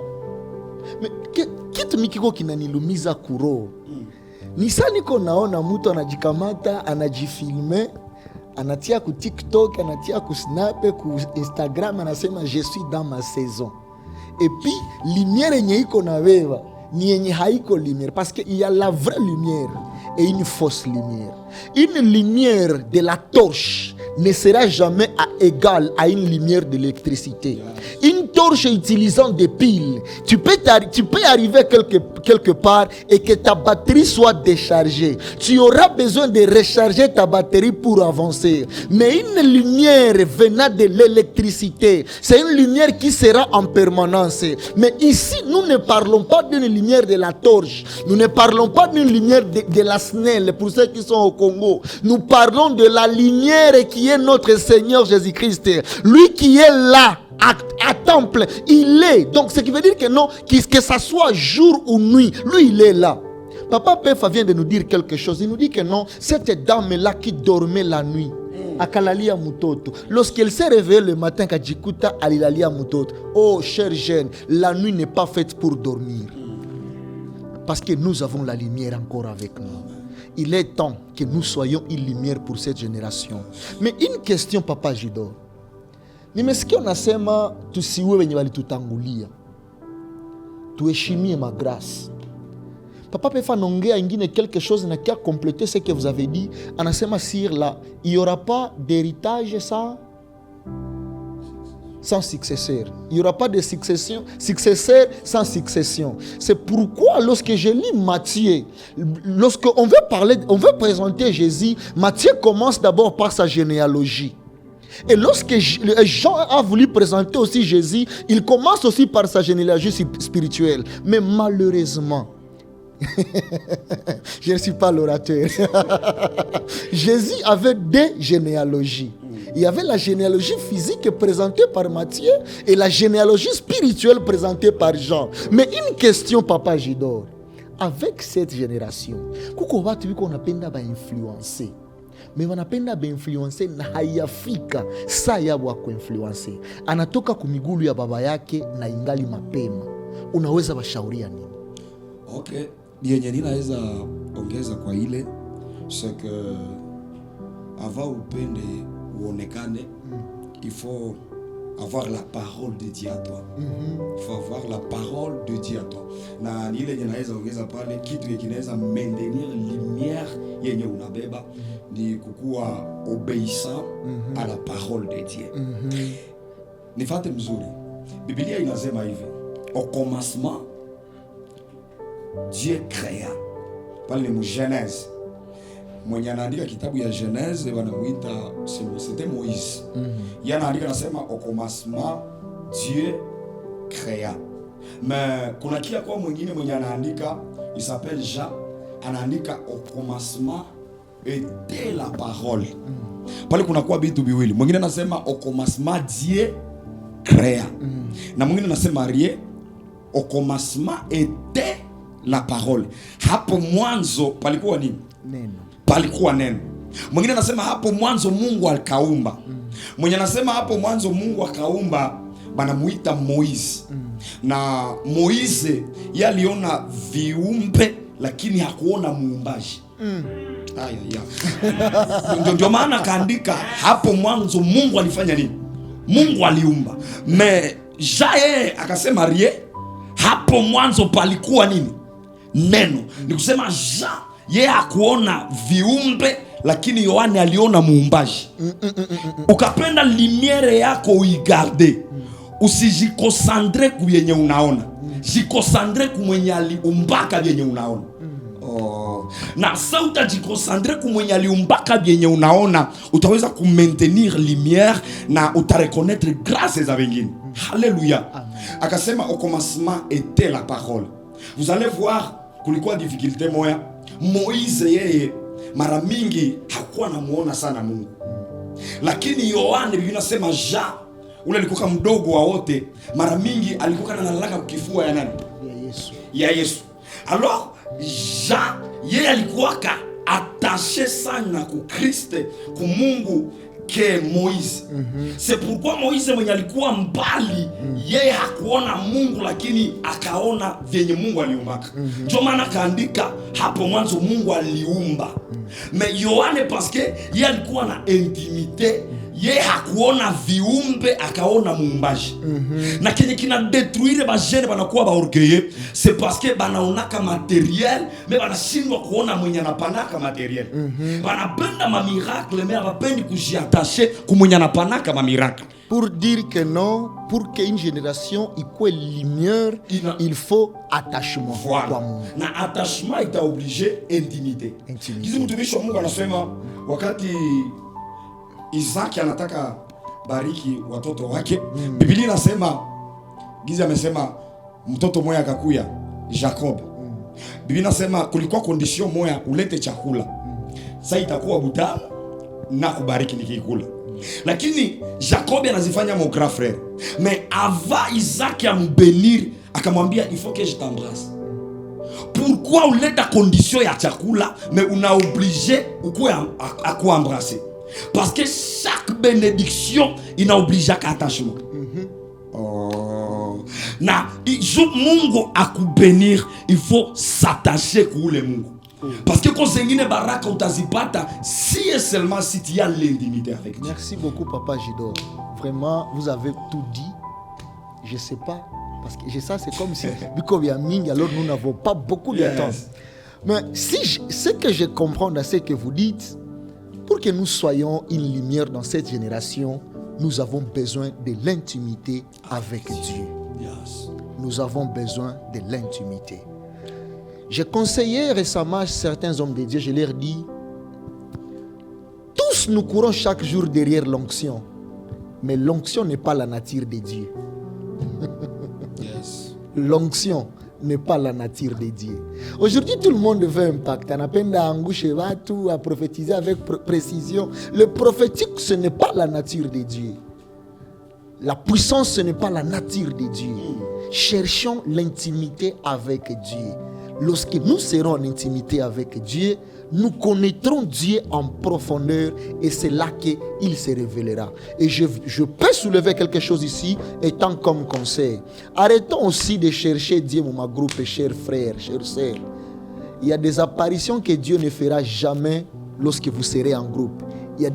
Mais kitu mikiko kinanilumiza kuro. Nisa niko naona mtu anajikamata, anajifilme, anatia ku TikTok, anatia ku Snap, ku Instagram, anasema je suis dans ma saison. Et puis lumière yenye iko na beba ni yenye haiko lumière, parce qu'il y a la vraie lumière et une fausse lumière. Une lumière de la torche ne sera jamais égale à une lumière de l'électricité. Une torche utilisant des piles, tu peux arriver quelque part et que ta batterie soit déchargée. Tu auras besoin de recharger ta batterie pour avancer. Mais une lumière venant de l'électricité, c'est une lumière qui sera en permanence. Mais ici, nous ne parlons pas d'une lumière de la torche. Nous ne parlons pas d'une lumière de la SNEL pour ceux qui sont au Congo. Nous parlons de la lumière qui est notre Seigneur Jésus-Christ. Lui qui est là à temple, il est. Donc ce qui veut dire que non, que ça soit jour ou nuit, lui il est là. Papa Pefa vient de nous dire quelque chose. Il nous dit que non, cette dame-là qui dormait la nuit, akalalia mutoto, lorsqu'elle s'est réveillée le matin, kajikuta alilalia mutoto. Oh cher jeune, la nuit n'est pas faite pour dormir, parce que nous avons la lumière encore avec nous. Il est temps que nous soyons une lumière pour cette génération. Mais une question, Papa Jidor. Nimesikia unasema tusiwe wenye walitutangulia, tuheshimie ma grâce. Papa Pefa nongea ingine quelque chose na kia compléter ce que vous avez dit. Anasema sur là, il n'y aura pas d'héritage sans successeur. Il n'y aura pas de successeur sans succession. C'est pourquoi lorsque je lis Matthieu, lorsqu'on veut présenter Jésus, Matthieu commence d'abord par sa généalogie. Et lorsque Jean a voulu présenter aussi Jésus, il commence aussi par sa généalogie spirituelle. Mais malheureusement, je ne suis pas l'orateur. Jésus avait deux généalogies. Il y avait la généalogie physique présentée par Matthieu et la généalogie spirituelle présentée par Jean. Mais une question, Papa Jidor. Avec cette génération, kuko watu wiko wanapenda influencer. Mais wanapenda influencer na hayafika saa yabo wa kuinfluencer. Anatoka kumigulu ya baba yake na ingali mapema. Unaweza washauria nini? Okay, yenye ninaweza ongeza kwa ile c'est que avant upende uonekane, il faut avoir la parole de Dieu à toi. Il faut avoir la parole de Dieu à toi. Na ile yenye naweza ongeza pale, kitu kinaweza maintenir lumière yenye unabeba ni kukuwa obéissant à la parole de Dieu. Nifate mzuri. Biblia inasema hivi, au commencement Dieu créa. Pale ni Genèse. Mwenye anaandika kitabu ya Genèse wanamuita c'était Moïse. Yeye anaandika anasema au commencement Dieu créa. Mais kuna kia kwa mwingine mwenye anaandika, il s'appelle Jean, anaandika au commencement était la parole. Pale kuna kwa bitu biwili. Mwingine anasema au commencement Dieu créa. Na mwingine anasema rien, au commencement était la parole. Hapo mwanzo palikuwa nini? Neno. Palikuwa neno. Mwingine anasema hapo mwanzo Mungu alikaumba. Mwenye anasema hapo mwanzo Mungu akaumba banamuita Moise. Na Moise yeye aliona viumbe lakini hakuona muumbaji. Ndio maana kaandika hapo mwanzo Mungu alifanya nini? Mungu aliumba. Me jaye akasema rien, hapo mwanzo palikuwa nini? Neno. Ni kusema Jean yeye hakuona viumbe lakini Yohane aliona muumbaji. Ukapenda lumiere yako uigarde. Usijikosandre kuyenye unaona. Jikosandre kumwenye aliumbaka vyenye unaona. Na sauta jikosandre kumwenye aliumbaka vyenye unaona, utaweza kumaintenir lumière na utareconnaître grâce za wengine. Alléluia. Akasema au commencement était la parole. Vous allez voir kulikuwa difficulté moya. Moïse yeye mara mingi hakuwa namuona sana Mungu. Lakini Yohane Biblia inasema Jean ule alikuwa mdogo wa wote, mara mingi alikuwa analala kifua ya nani? Ya Yesu. Alors Jean yeye alikuwa attaché sana ku Kristo, ku Mungu que Moïse. C'est pourquoi Moïse mwenye alikuwa mbali, yeye hakuona Mungu lakini akaona vyenye Mungu aliumbaka. Ndio maana kaandika hapo mwanzo Mungu aliumba. Mais Yohane parce que yeye alikuwa na intimité ye hakuona viumbe akaona muumbaji. Na kenye kina détruire ba jeune banakuwa ba orgueilleux, c'est parce que banaonaka matériel mais banashindwa kuona mwenye anapanaka matériel. Banapenda ma miracle mais abapendi kujiattacher ku mwenye anapanaka ma miracle. Pour dire que non, pour qu'une génération ikuwe lumière, il faut attachement. Voilà. Na attachement ita obligé intimité. Kizi mtumishi wa Mungu anasema wakati Isaki anataka bariki watoto wake, Biblia inasema Gizi amesema mtoto moya akakuya Jacob. Biblia inasema kulikuwa condition moya ulete chakula. Sasa itakuwa butamu na kubariki nikikula. Lakini Jacob anazifanya mon grand frère. Mais avant Isaac à me bénir, akamwambia il faut que je t'embrasse. Pourquoi on leta condition ya chakula mais on a obligé à quoi embrasser? Parce que chaque bénédiction il a obligé à attachement. Na Mungu akubénir, il faut s'attacher kwa ule Mungu. Parce que quand zengine baraka utazipata si et seulement si tu as l'intimité avec Dieu. Merci beaucoup Papa Gidor. Vraiment, vous avez tout dit. Je sais pas parce que ça c'est comme si alors nous n'avons pas beaucoup de temps. Mais si ce que je comprends dans ce que vous dites, pour que nous soyons une lumière dans cette génération, nous avons besoin de l'intimité avec Dieu. Nous avons besoin de l'intimité. J'ai conseillé récemment certains hommes de Dieu, je leur dis, tous nous courons chaque jour derrière l'onction, mais l'onction n'est pas la nature de Dieu. L'onction n'est pas la nature de Dieu. Aujourd'hui, tout le monde veut impact. On appelle à engoucher tout, à prophétiser avec précision. Le prophétique, ce n'est pas la nature de Dieu. La puissance, ce n'est pas la nature de Dieu. Cherchons l'intimité avec Dieu. Lorsque nous serons en intimité avec Dieu, nous connaîtrons Dieu en profondeur et c'est là qu'il se révélera. Et je peux soulever quelque chose ici, étant comme conseil. Arrêtons aussi de chercher Dieu, mon groupe, chers frères, chers sœurs. Il y a des apparitions que Dieu ne fera jamais lorsque vous serez en groupe. Il y a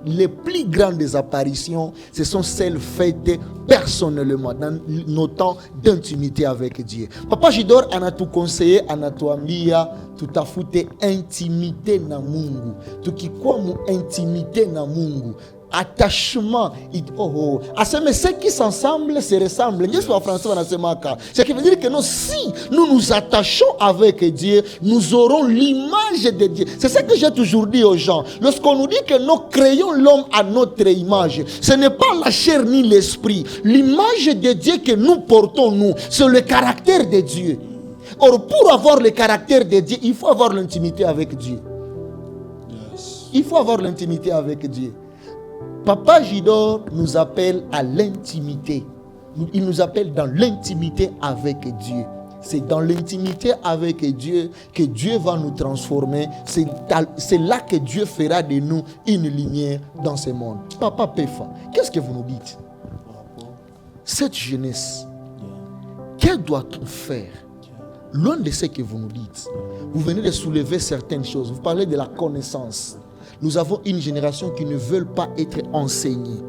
les plus grandes apparitions, ce sont celles faites personnellement dans nos temps d'intimité avec Dieu. Papa Gidor a tout conseillé, a tout ambia, tout à fouté intimité na Mungu. Tout qui quoi mu intimité na Mungu. Attachement. Mais ceux qui s'ensemble se ressemblent. Ce qui veut dire que non, si nous nous attachons avec Dieu, nous aurons l'image de Dieu. C'est ce que j'ai toujours dit aux gens. Lorsqu'on nous dit que nous créons l'homme à notre image, ce n'est pas la chair ni l'esprit. L'image de Dieu que nous portons, nous, c'est le caractère de Dieu. Or, pour avoir le caractère de Dieu, il faut avoir l'intimité avec Dieu. Il faut avoir l'intimité avec Dieu. Papa Gidor nous appelle à l'intimité. Il nous appelle dans l'intimité avec Dieu. C'est dans l'intimité avec Dieu que Dieu va nous transformer. C'est là que Dieu fera de nous une lumière dans ce monde. Papa Péfa, qu'est-ce que vous nous dites? Cette jeunesse, que doit-on faire? Loin de ce que vous nous dites, vous venez de soulever certaines choses. Vous parlez de la connaissance. Nous avons une génération qui ne veut pas être enseignée.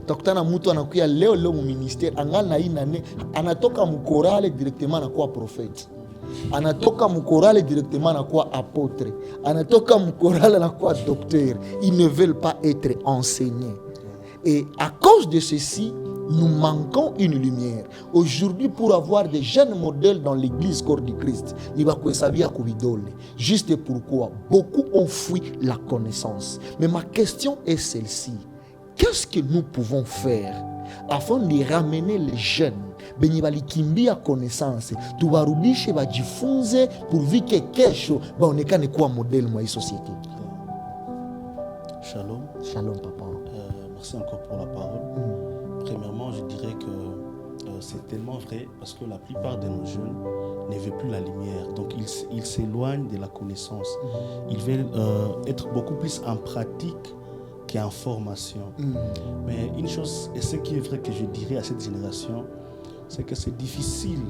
Docteur Namuto anakuya leo mu ministère angal na inane anatoka mukorale directement na kwa prophète. Anatoka mukorale directement na kwa apôtre. Anatoka mukorale na kwa docteur. Ils ne veulent pas être enseignés. Et à cause de ceci, nous manquons une lumière. Aujourd'hui, pour avoir des jeunes modèles dans l'église corps du Christ, juste pourquoi beaucoup ont fui la connaissance. Mais ma question est celle-ci. Qu'est-ce que nous pouvons faire afin de ramener les jeunes à connaissance, tuwarudishe bajifunze pourvu que kesho baonekane kuwa modèle mwa société. Shalom. Shalom papa. Merci encore pour la parole. Premièrement, je dirais que c'est tellement vrai parce que la plupart de nos jeunes ne veulent plus la lumière. Donc, ils s'éloignent de la connaissance. Ils veulent être beaucoup plus en pratique qu'en formation. Mais une chose, et ce qui est vrai que je dirais à cette génération, c'est que c'est difficile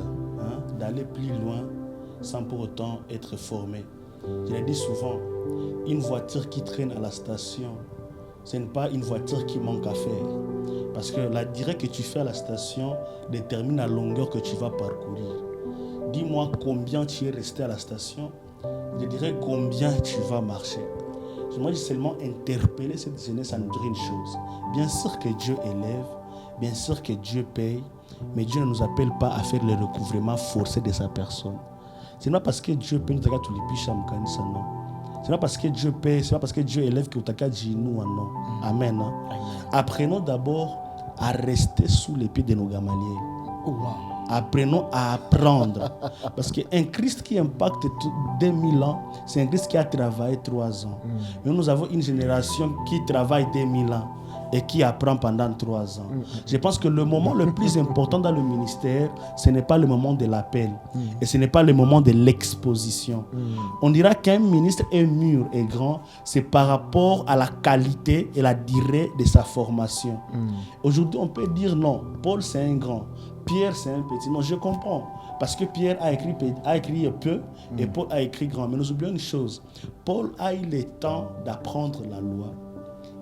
d'aller plus loin sans pour autant être formé. Je l'ai dit souvent, une voiture qui traîne à la station ce n'est pas une voiture qui manque à faire. Parce que la durée que tu fais à la station détermine la longueur que tu vas parcourir. Dis-moi combien tu es resté à la station, je dirais combien tu vas marcher. Moi, j'ai seulement interpellé cette jeunesse à nous dire une chose. Bien sûr que Dieu élève, bien sûr que Dieu paye, mais Dieu ne nous appelle pas à faire le recouvrement forcé de sa personne. Ce n'est pas parce que Dieu paye, nous avons tous les piches à Mkanisa, non. Ce n'est pas parce que Dieu paye, ce n'est pas parce que Dieu élève que nous avons non. Amen. Non? Apprenons d'abord à rester sous les pieds de nos gamaliels. Oh, wow. Apprenons à apprendre. Parce qu'un Christ qui impacte 2000 ans, c'est un Christ qui a travaillé 3 ans. Mais nous avons une génération qui travaille 2000 ans et qui apprend pendant 3 ans. Je pense que le moment le plus important dans le ministère, ce n'est pas le moment de l'appel et ce n'est pas le moment de l'exposition. On dira qu'un ministre est mûr et grand, c'est par rapport à la qualité et la durée de sa formation. Aujourd'hui, on peut dire non, Paul c'est un grand, Pierre c'est un petit. Non, je comprends. Parce que Pierre a écrit peu et Paul a écrit grand. Mais nous oublions une chose. Paul a eu le temps d'apprendre la loi.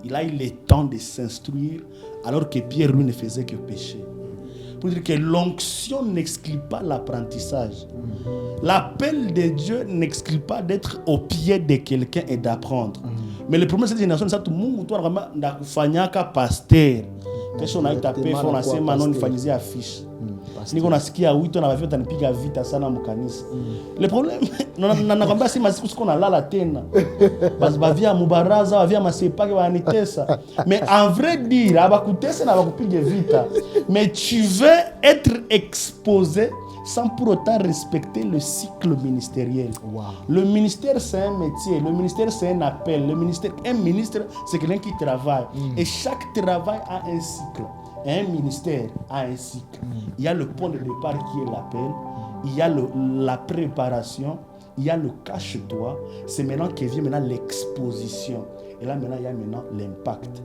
Il a eu le temps de s'instruire alors que Pierre, lui, ne faisait que pécher. Pour dire que l'onction n'exclut pas l'apprentissage. L'appel de Dieu n'exclut pas d'être au pied de quelqu'un et d'apprendre. Mais le problème de cette génération, c'est que tout le monde a pasteur. Kesho na itape fo na sema non nifanyizia affiche. Niko nasikia wito na bafeta nipiga vita sana mkanisa. Le problème nakwambia si masiku siko nalala tena. Basi bavia mubaraza, bavia masepake wanitesa. Mais en vrai dire, abakutesa na bakupige vita. Mais tu veux être exposé sans pour autant respecter le cycle ministériel. Wow. Le ministère, c'est un métier. Le ministère, c'est un appel. Un ministre, c'est quelqu'un qui travaille. Et chaque travail a un cycle. Et un ministère a un cycle. Il y a le point de départ qui est l'appel. Il y a la préparation. Il y a le cache-toi. C'est maintenant que vient l'exposition. Et là, maintenant, il y a l'impact.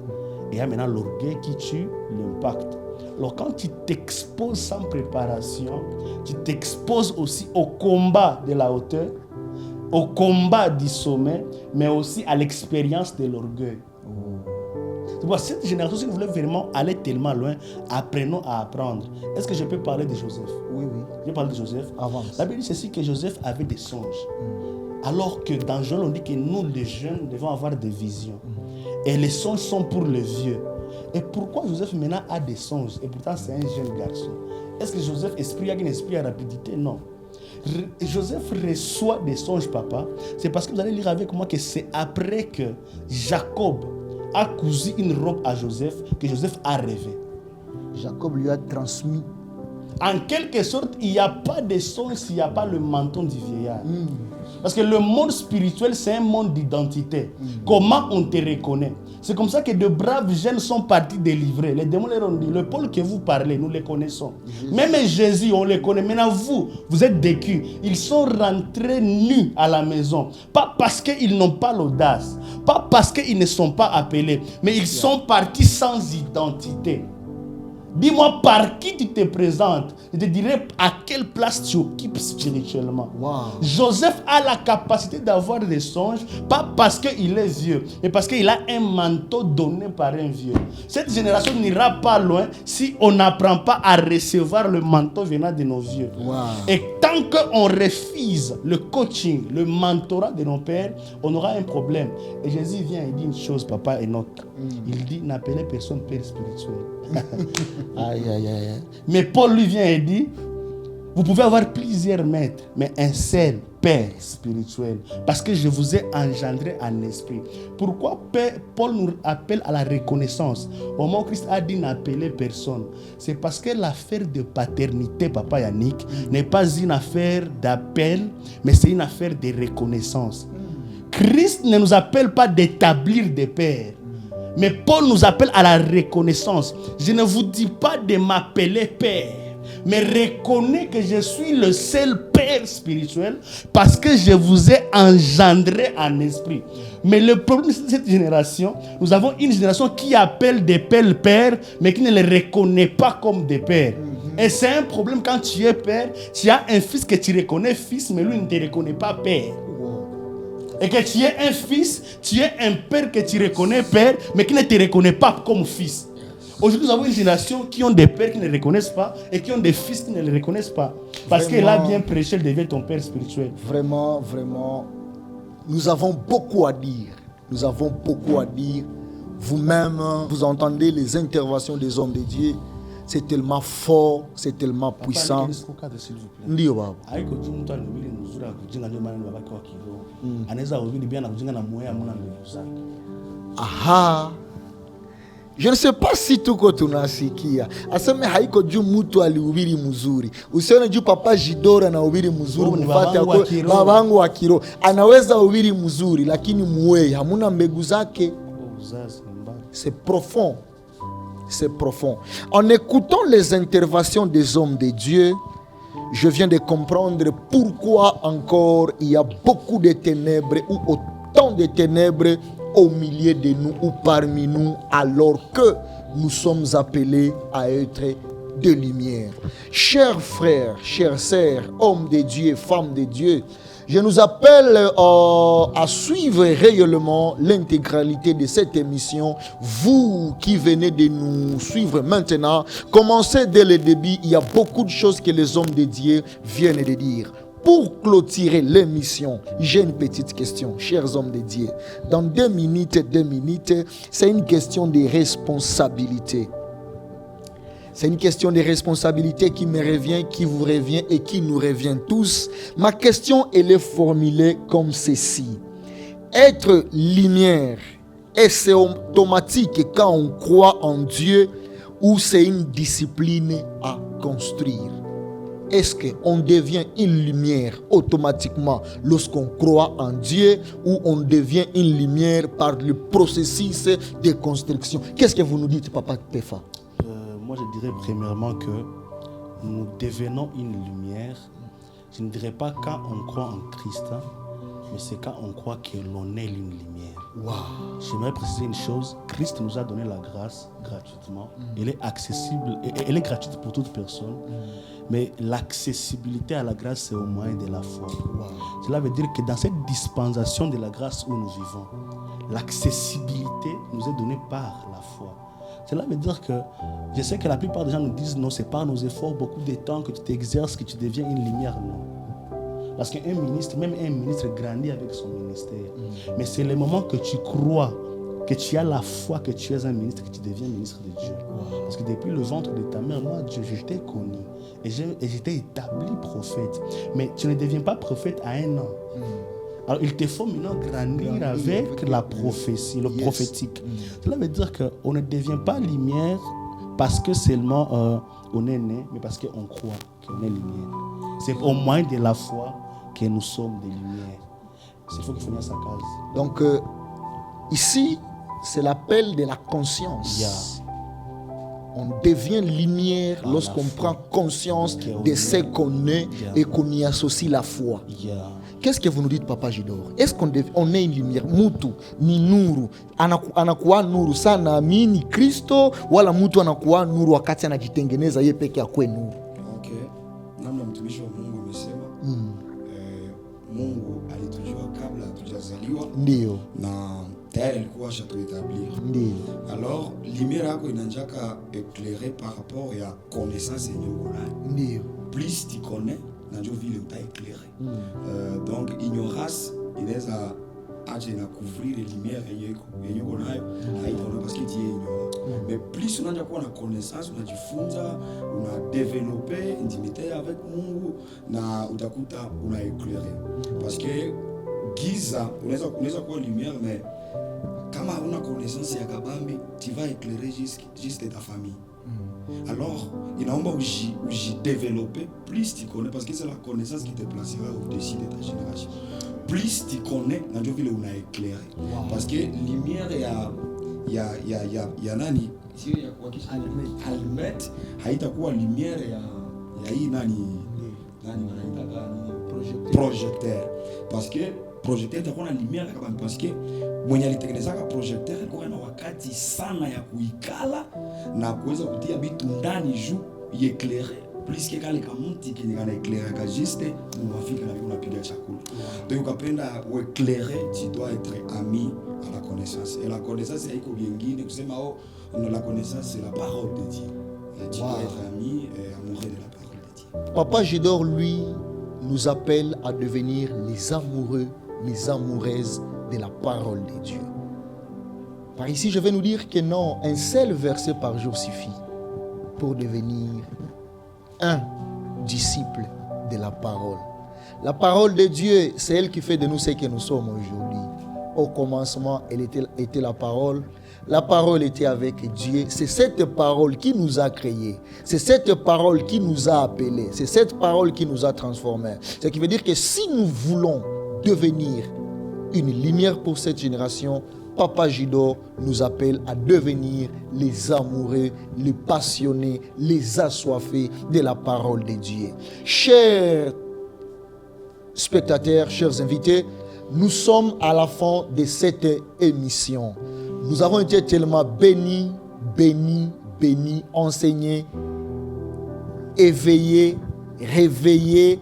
Et il y a maintenant l'orgueil qui tue l'impact. Alors quand tu t'exposes sans préparation, tu t'exposes aussi au combat de la hauteur, au combat du sommet, mais aussi à l'expérience de l'orgueil. Cette génération, si vous voulez vraiment aller tellement loin, apprenons à apprendre. Est-ce que je peux parler de Joseph? Oui. Je peux parler de Joseph. Avance. La Bible dit ceci, que Joseph avait des songes. Alors que dans Joël, on dit que nous, les jeunes, devons avoir des visions. Et les songes sont pour les vieux. Et pourquoi Joseph maintenant a des songes? Et pourtant c'est un jeune garçon. Est-ce que Joseph il a un esprit à rapidité? Non. Joseph reçoit des songes, papa. C'est parce que vous allez lire avec moi que c'est après que Jacob a cousu une robe à Joseph que Joseph a rêvé. Jacob lui a transmis. En quelque sorte, il n'y a pas de songe s'il n'y a pas le menton du vieillard. Parce que le monde spirituel, c'est un monde d'identité. Comment on te reconnaît? C'est comme ça que de braves jeunes sont partis délivrer. Les démons leur ont dit, le Paul que vous parlez, nous les connaissons. Même Jésus, on les connaît. Maintenant, vous êtes décus. Ils sont rentrés nus à la maison. Pas parce qu'ils n'ont pas l'audace. Pas parce qu'ils ne sont pas appelés. Mais ils sont partis sans identité. Dis-moi par qui tu te présentes. Je te dirai à quelle place tu occupes spirituellement. Wow. Joseph a la capacité d'avoir des songes, pas parce qu'il est vieux, mais parce qu'il a un manteau donné par un vieux. Cette génération n'ira pas loin si on n'apprend pas à recevoir le manteau venant de nos vieux. Wow. Et tant qu'on refuse le coaching, le mentorat de nos pères, on aura un problème. Et Jésus vient et dit une chose, papa Enoch. Il dit, n'appelez personne père spirituel. Aïe, aïe, aïe. Mais Paul lui vient et dit, vous pouvez avoir plusieurs maîtres, mais un seul père spirituel, parce que je vous ai engendré en esprit. Pourquoi Paul nous appelle à la reconnaissance? Au moment où Christ a dit n'appeler personne, c'est parce que l'affaire de paternité, papa Yannick, n'est pas une affaire d'appel, mais c'est une affaire de reconnaissance. Christ ne nous appelle pas d'établir des pères. Mais Paul nous appelle à la reconnaissance. Je ne vous dis pas de m'appeler père, mais reconnais que je suis le seul père spirituel parce que je vous ai engendré en esprit. Mais le problème de cette génération, nous avons une génération qui appelle des pères, mais qui ne les reconnaît pas comme des pères. Et c'est un problème quand tu es père, tu as un fils que tu reconnais fils, mais lui ne te reconnaît pas père. Et que tu es un fils, tu es un père que tu reconnais père, mais qui ne te reconnaît pas comme fils. Aujourd'hui, nous avons une génération qui ont des pères qui ne les reconnaissent pas et qui ont des fils qui ne les reconnaissent pas. Parce qu'il a bien prêché, il devient ton père spirituel. Vraiment, vraiment, nous avons beaucoup à dire. Nous avons beaucoup à dire. Vous-même, vous entendez les interventions des hommes de Dieu. C'est tellement fort, c'est tellement puissant. Ndio baba. Aha. Je ne sais pas si tuko tunasikia. Aseme haiko juu mtu alihubiri mzuri. Usione juu papa Jidora na hubiri mzuri mfate ako babangu wa kiro. Anaweza hubiri mzuri lakini muwe hamuna mbegu zake. C'est profond. C'est profond. En écoutant les interventions des hommes de Dieu, je viens de comprendre pourquoi encore il y a beaucoup de ténèbres ou autant de ténèbres au milieu de nous ou parmi nous, alors que nous sommes appelés à être de lumière. Chers frères, chères sœurs, hommes de Dieu, femmes de Dieu, je nous appelle à suivre réellement l'intégralité de cette émission. Vous qui venez de nous suivre maintenant, commencez dès le début. Il y a beaucoup de choses que les hommes de Dieu viennent de dire. Pour clôturer l'émission, j'ai une petite question, chers hommes de Dieu. Dans 2 minutes, c'est une question de responsabilité. C'est une question de responsabilité qui me revient, qui vous revient et qui nous revient tous. Ma question, elle est formulée comme ceci. Être lumière, est-ce c'est automatique quand on croit en Dieu ou c'est une discipline à construire? Est-ce qu'on devient une lumière automatiquement lorsqu'on croit en Dieu ou on devient une lumière par le processus de construction? Qu'est-ce que vous nous dites, Papa Tefa? Moi, je dirais premièrement que nous devenons une lumière. Je ne dirais pas quand on croit en Christ, mais c'est quand on croit que l'on est une lumière. Wow. J'aimerais préciser une chose. Christ nous a donné la grâce gratuitement. Elle est accessible, elle est gratuite pour toute personne. Mais l'accessibilité à la grâce, c'est au moyen de la foi. Wow. Cela veut dire que dans cette dispensation de la grâce où nous vivons, l'accessibilité nous est donnée par la foi. Cela veut dire que je sais que la plupart des gens nous disent non, c'est pas nos efforts, beaucoup de temps que tu t'exerces, que tu deviens une lumière. Non. Parce qu'un ministre, même un ministre grandit avec son ministère. Mais c'est le moment que tu crois, que tu as la foi, que tu es un ministre, que tu deviens ministre de Dieu. Wow. Parce que depuis le ventre de ta mère, moi, Dieu, je t'ai connu. Et j'étais établi prophète. Mais tu ne deviens pas prophète à 1 an. Alors, il te faut maintenant grandir avec la prophétie, le prophétique. Cela veut dire qu'on ne devient pas lumière parce que seulement on est né, mais parce qu'on croit qu'on est lumière. C'est au moyen de la foi que nous sommes des lumières. C'est faut qu'il faut sa case. Donc, ici, c'est l'appel de la conscience. Yeah. On devient lumière lorsqu'on prend conscience de ce qu'on est et qu'on y associe la foi. Yeah. Qu'est-ce que vous nous dites, Papa Jidor? Est-ce qu'on est une lumière? Mutu ni nuru. Anakuwa nuru sana amini Kristo wala mutu anakuwa nuru wakati anajitengeneza yeye peke yake nuru. Okay. Namna mtumishi wa Mungu amesema Mungu alitujua kabla hatujazaliwa. Ndio. Na tayari alikuwa ashatuetablir. Ndio. Alors lumière yako inanjaka éclairer par rapport ya connaissance yenye uko nayo. Ndio. Plus tu connais na ndio vile utaéclairer. Donc ignorance inaweza aje na couvrir lumière yenye uko nayo haitaona parce que tu es ignorant. Mais plus unaanza kuwa na connaissance, unajifunza, una développer intimité avec Mungu na utakuta una éclairer. Parce que giza unaweza kuwa lumière mais kama una connaissance ya kabambi, tu vas éclairer juste ta famille. Alors, il a développer plus tu connais, parce que c'est la connaissance qui te placera au-dessus de ta génération. Plus tu connais, on a éclairé. Wow. Parce que lumière, il y a nani, si il y a quoi qui allumette, haitakuwa lumière, il y a nani projecteur. Parce que projecteur itakuwa na lumière kama parce que mwenye alitengenezaka projecteur alikuwa na wakati sana ya kuikala na kuweza kutia bitu ndani juu ieclairer plus que kale kamuti kana éclairer ka juste mafika na unapiga chakula. Donc ukapenda uéclairer, tu dois être ami à la connaissance. Et la connaissance haiko vingine kusema la connaissance c'est la parole de Dieu. Et tu dois être ami et amoureux de la parole de Dieu. Papa Gidor, lui, nous appelle à devenir les amoureux, les amoureuses de la parole de Dieu. Par ici, je vais nous dire que non, un seul verset par jour suffit pour devenir un disciple de la parole. La parole de Dieu, c'est elle qui fait de nous ce que nous sommes aujourd'hui. Au commencement, elle était la parole. La parole était avec Dieu. C'est cette parole qui nous a créés. C'est cette parole qui nous a appelés. C'est cette parole qui nous a transformés. Ce qui veut dire que si nous voulons devenir une lumière pour cette génération, Papa Gidor nous appelle à devenir les amoureux, les passionnés, les assoiffés de la parole de Dieu. Chers spectateurs, chers invités, nous sommes à la fin de cette émission. Nous avons été tellement bénis, enseignés, éveillés, réveillés.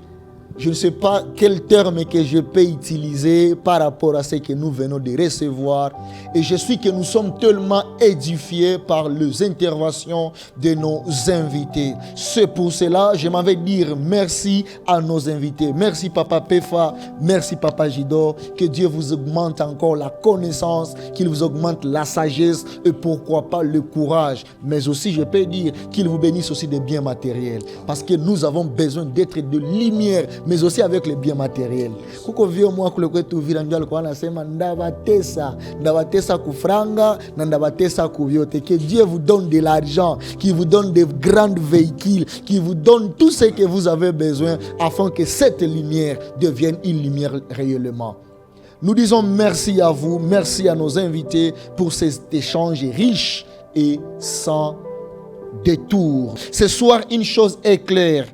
Je ne sais pas quel terme que je peux utiliser par rapport à ce que nous venons de recevoir. Et je suis que nous sommes tellement édifiés par les interventions de nos invités. C'est pour cela, je m'avais dire merci à nos invités. Merci Papa Pefa, merci Papa Gidor. Que Dieu vous augmente encore la connaissance, qu'il vous augmente la sagesse et pourquoi pas le courage. Mais aussi, je peux dire qu'il vous bénisse aussi des biens matériels. Parce que nous avons besoin d'être de lumière, mais aussi avec les biens matériels. Kuko vio mwa kulekwetu vila ndio alikuwa anasema ndabatesa kufranga na ndabatesa kuvyote. Que Dieu vous donne de l'argent, qui vous donne de grands véhicules, qui vous donne tout ce que vous avez besoin afin que cette lumière devienne une lumière réellement. Nous disons merci à vous, merci à nos invités pour cet échange riche et sans détour. Ce soir, une chose est claire.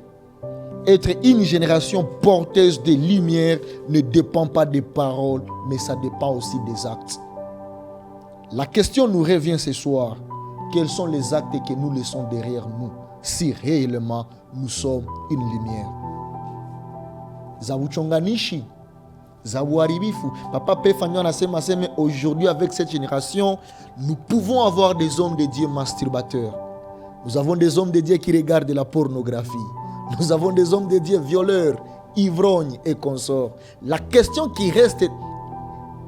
Être une génération porteuse de lumière ne dépend pas des paroles, mais ça dépend aussi des actes. La question nous revient ce soir. Quels sont les actes que nous laissons derrière nous si réellement nous sommes une lumière? Zabuchonganishi, Zabuaribifu. Papa Pefanyo anasema sema aujourd'hui avec cette génération, nous pouvons avoir des hommes de Dieu masturbateurs. Nous avons des hommes de Dieu qui regardent la pornographie. Nous avons des hommes de Dieu violeurs, ivrognes et consorts. La question qui reste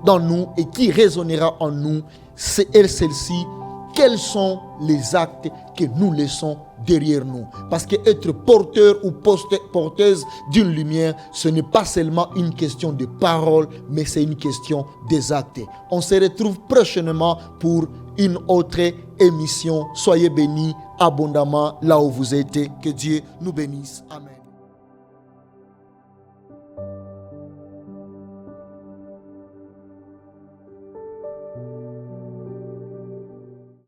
dans nous et qui résonnera en nous, c'est celle-ci. Quels sont les actes que nous laissons derrière nous? Parce qu'être porteur ou porteuse d'une lumière, ce n'est pas seulement une question de parole, mais c'est une question des actes. On se retrouve prochainement pour une autre émission. Soyez bénis abondamment là où vous êtes. Que Dieu nous bénisse. Amen.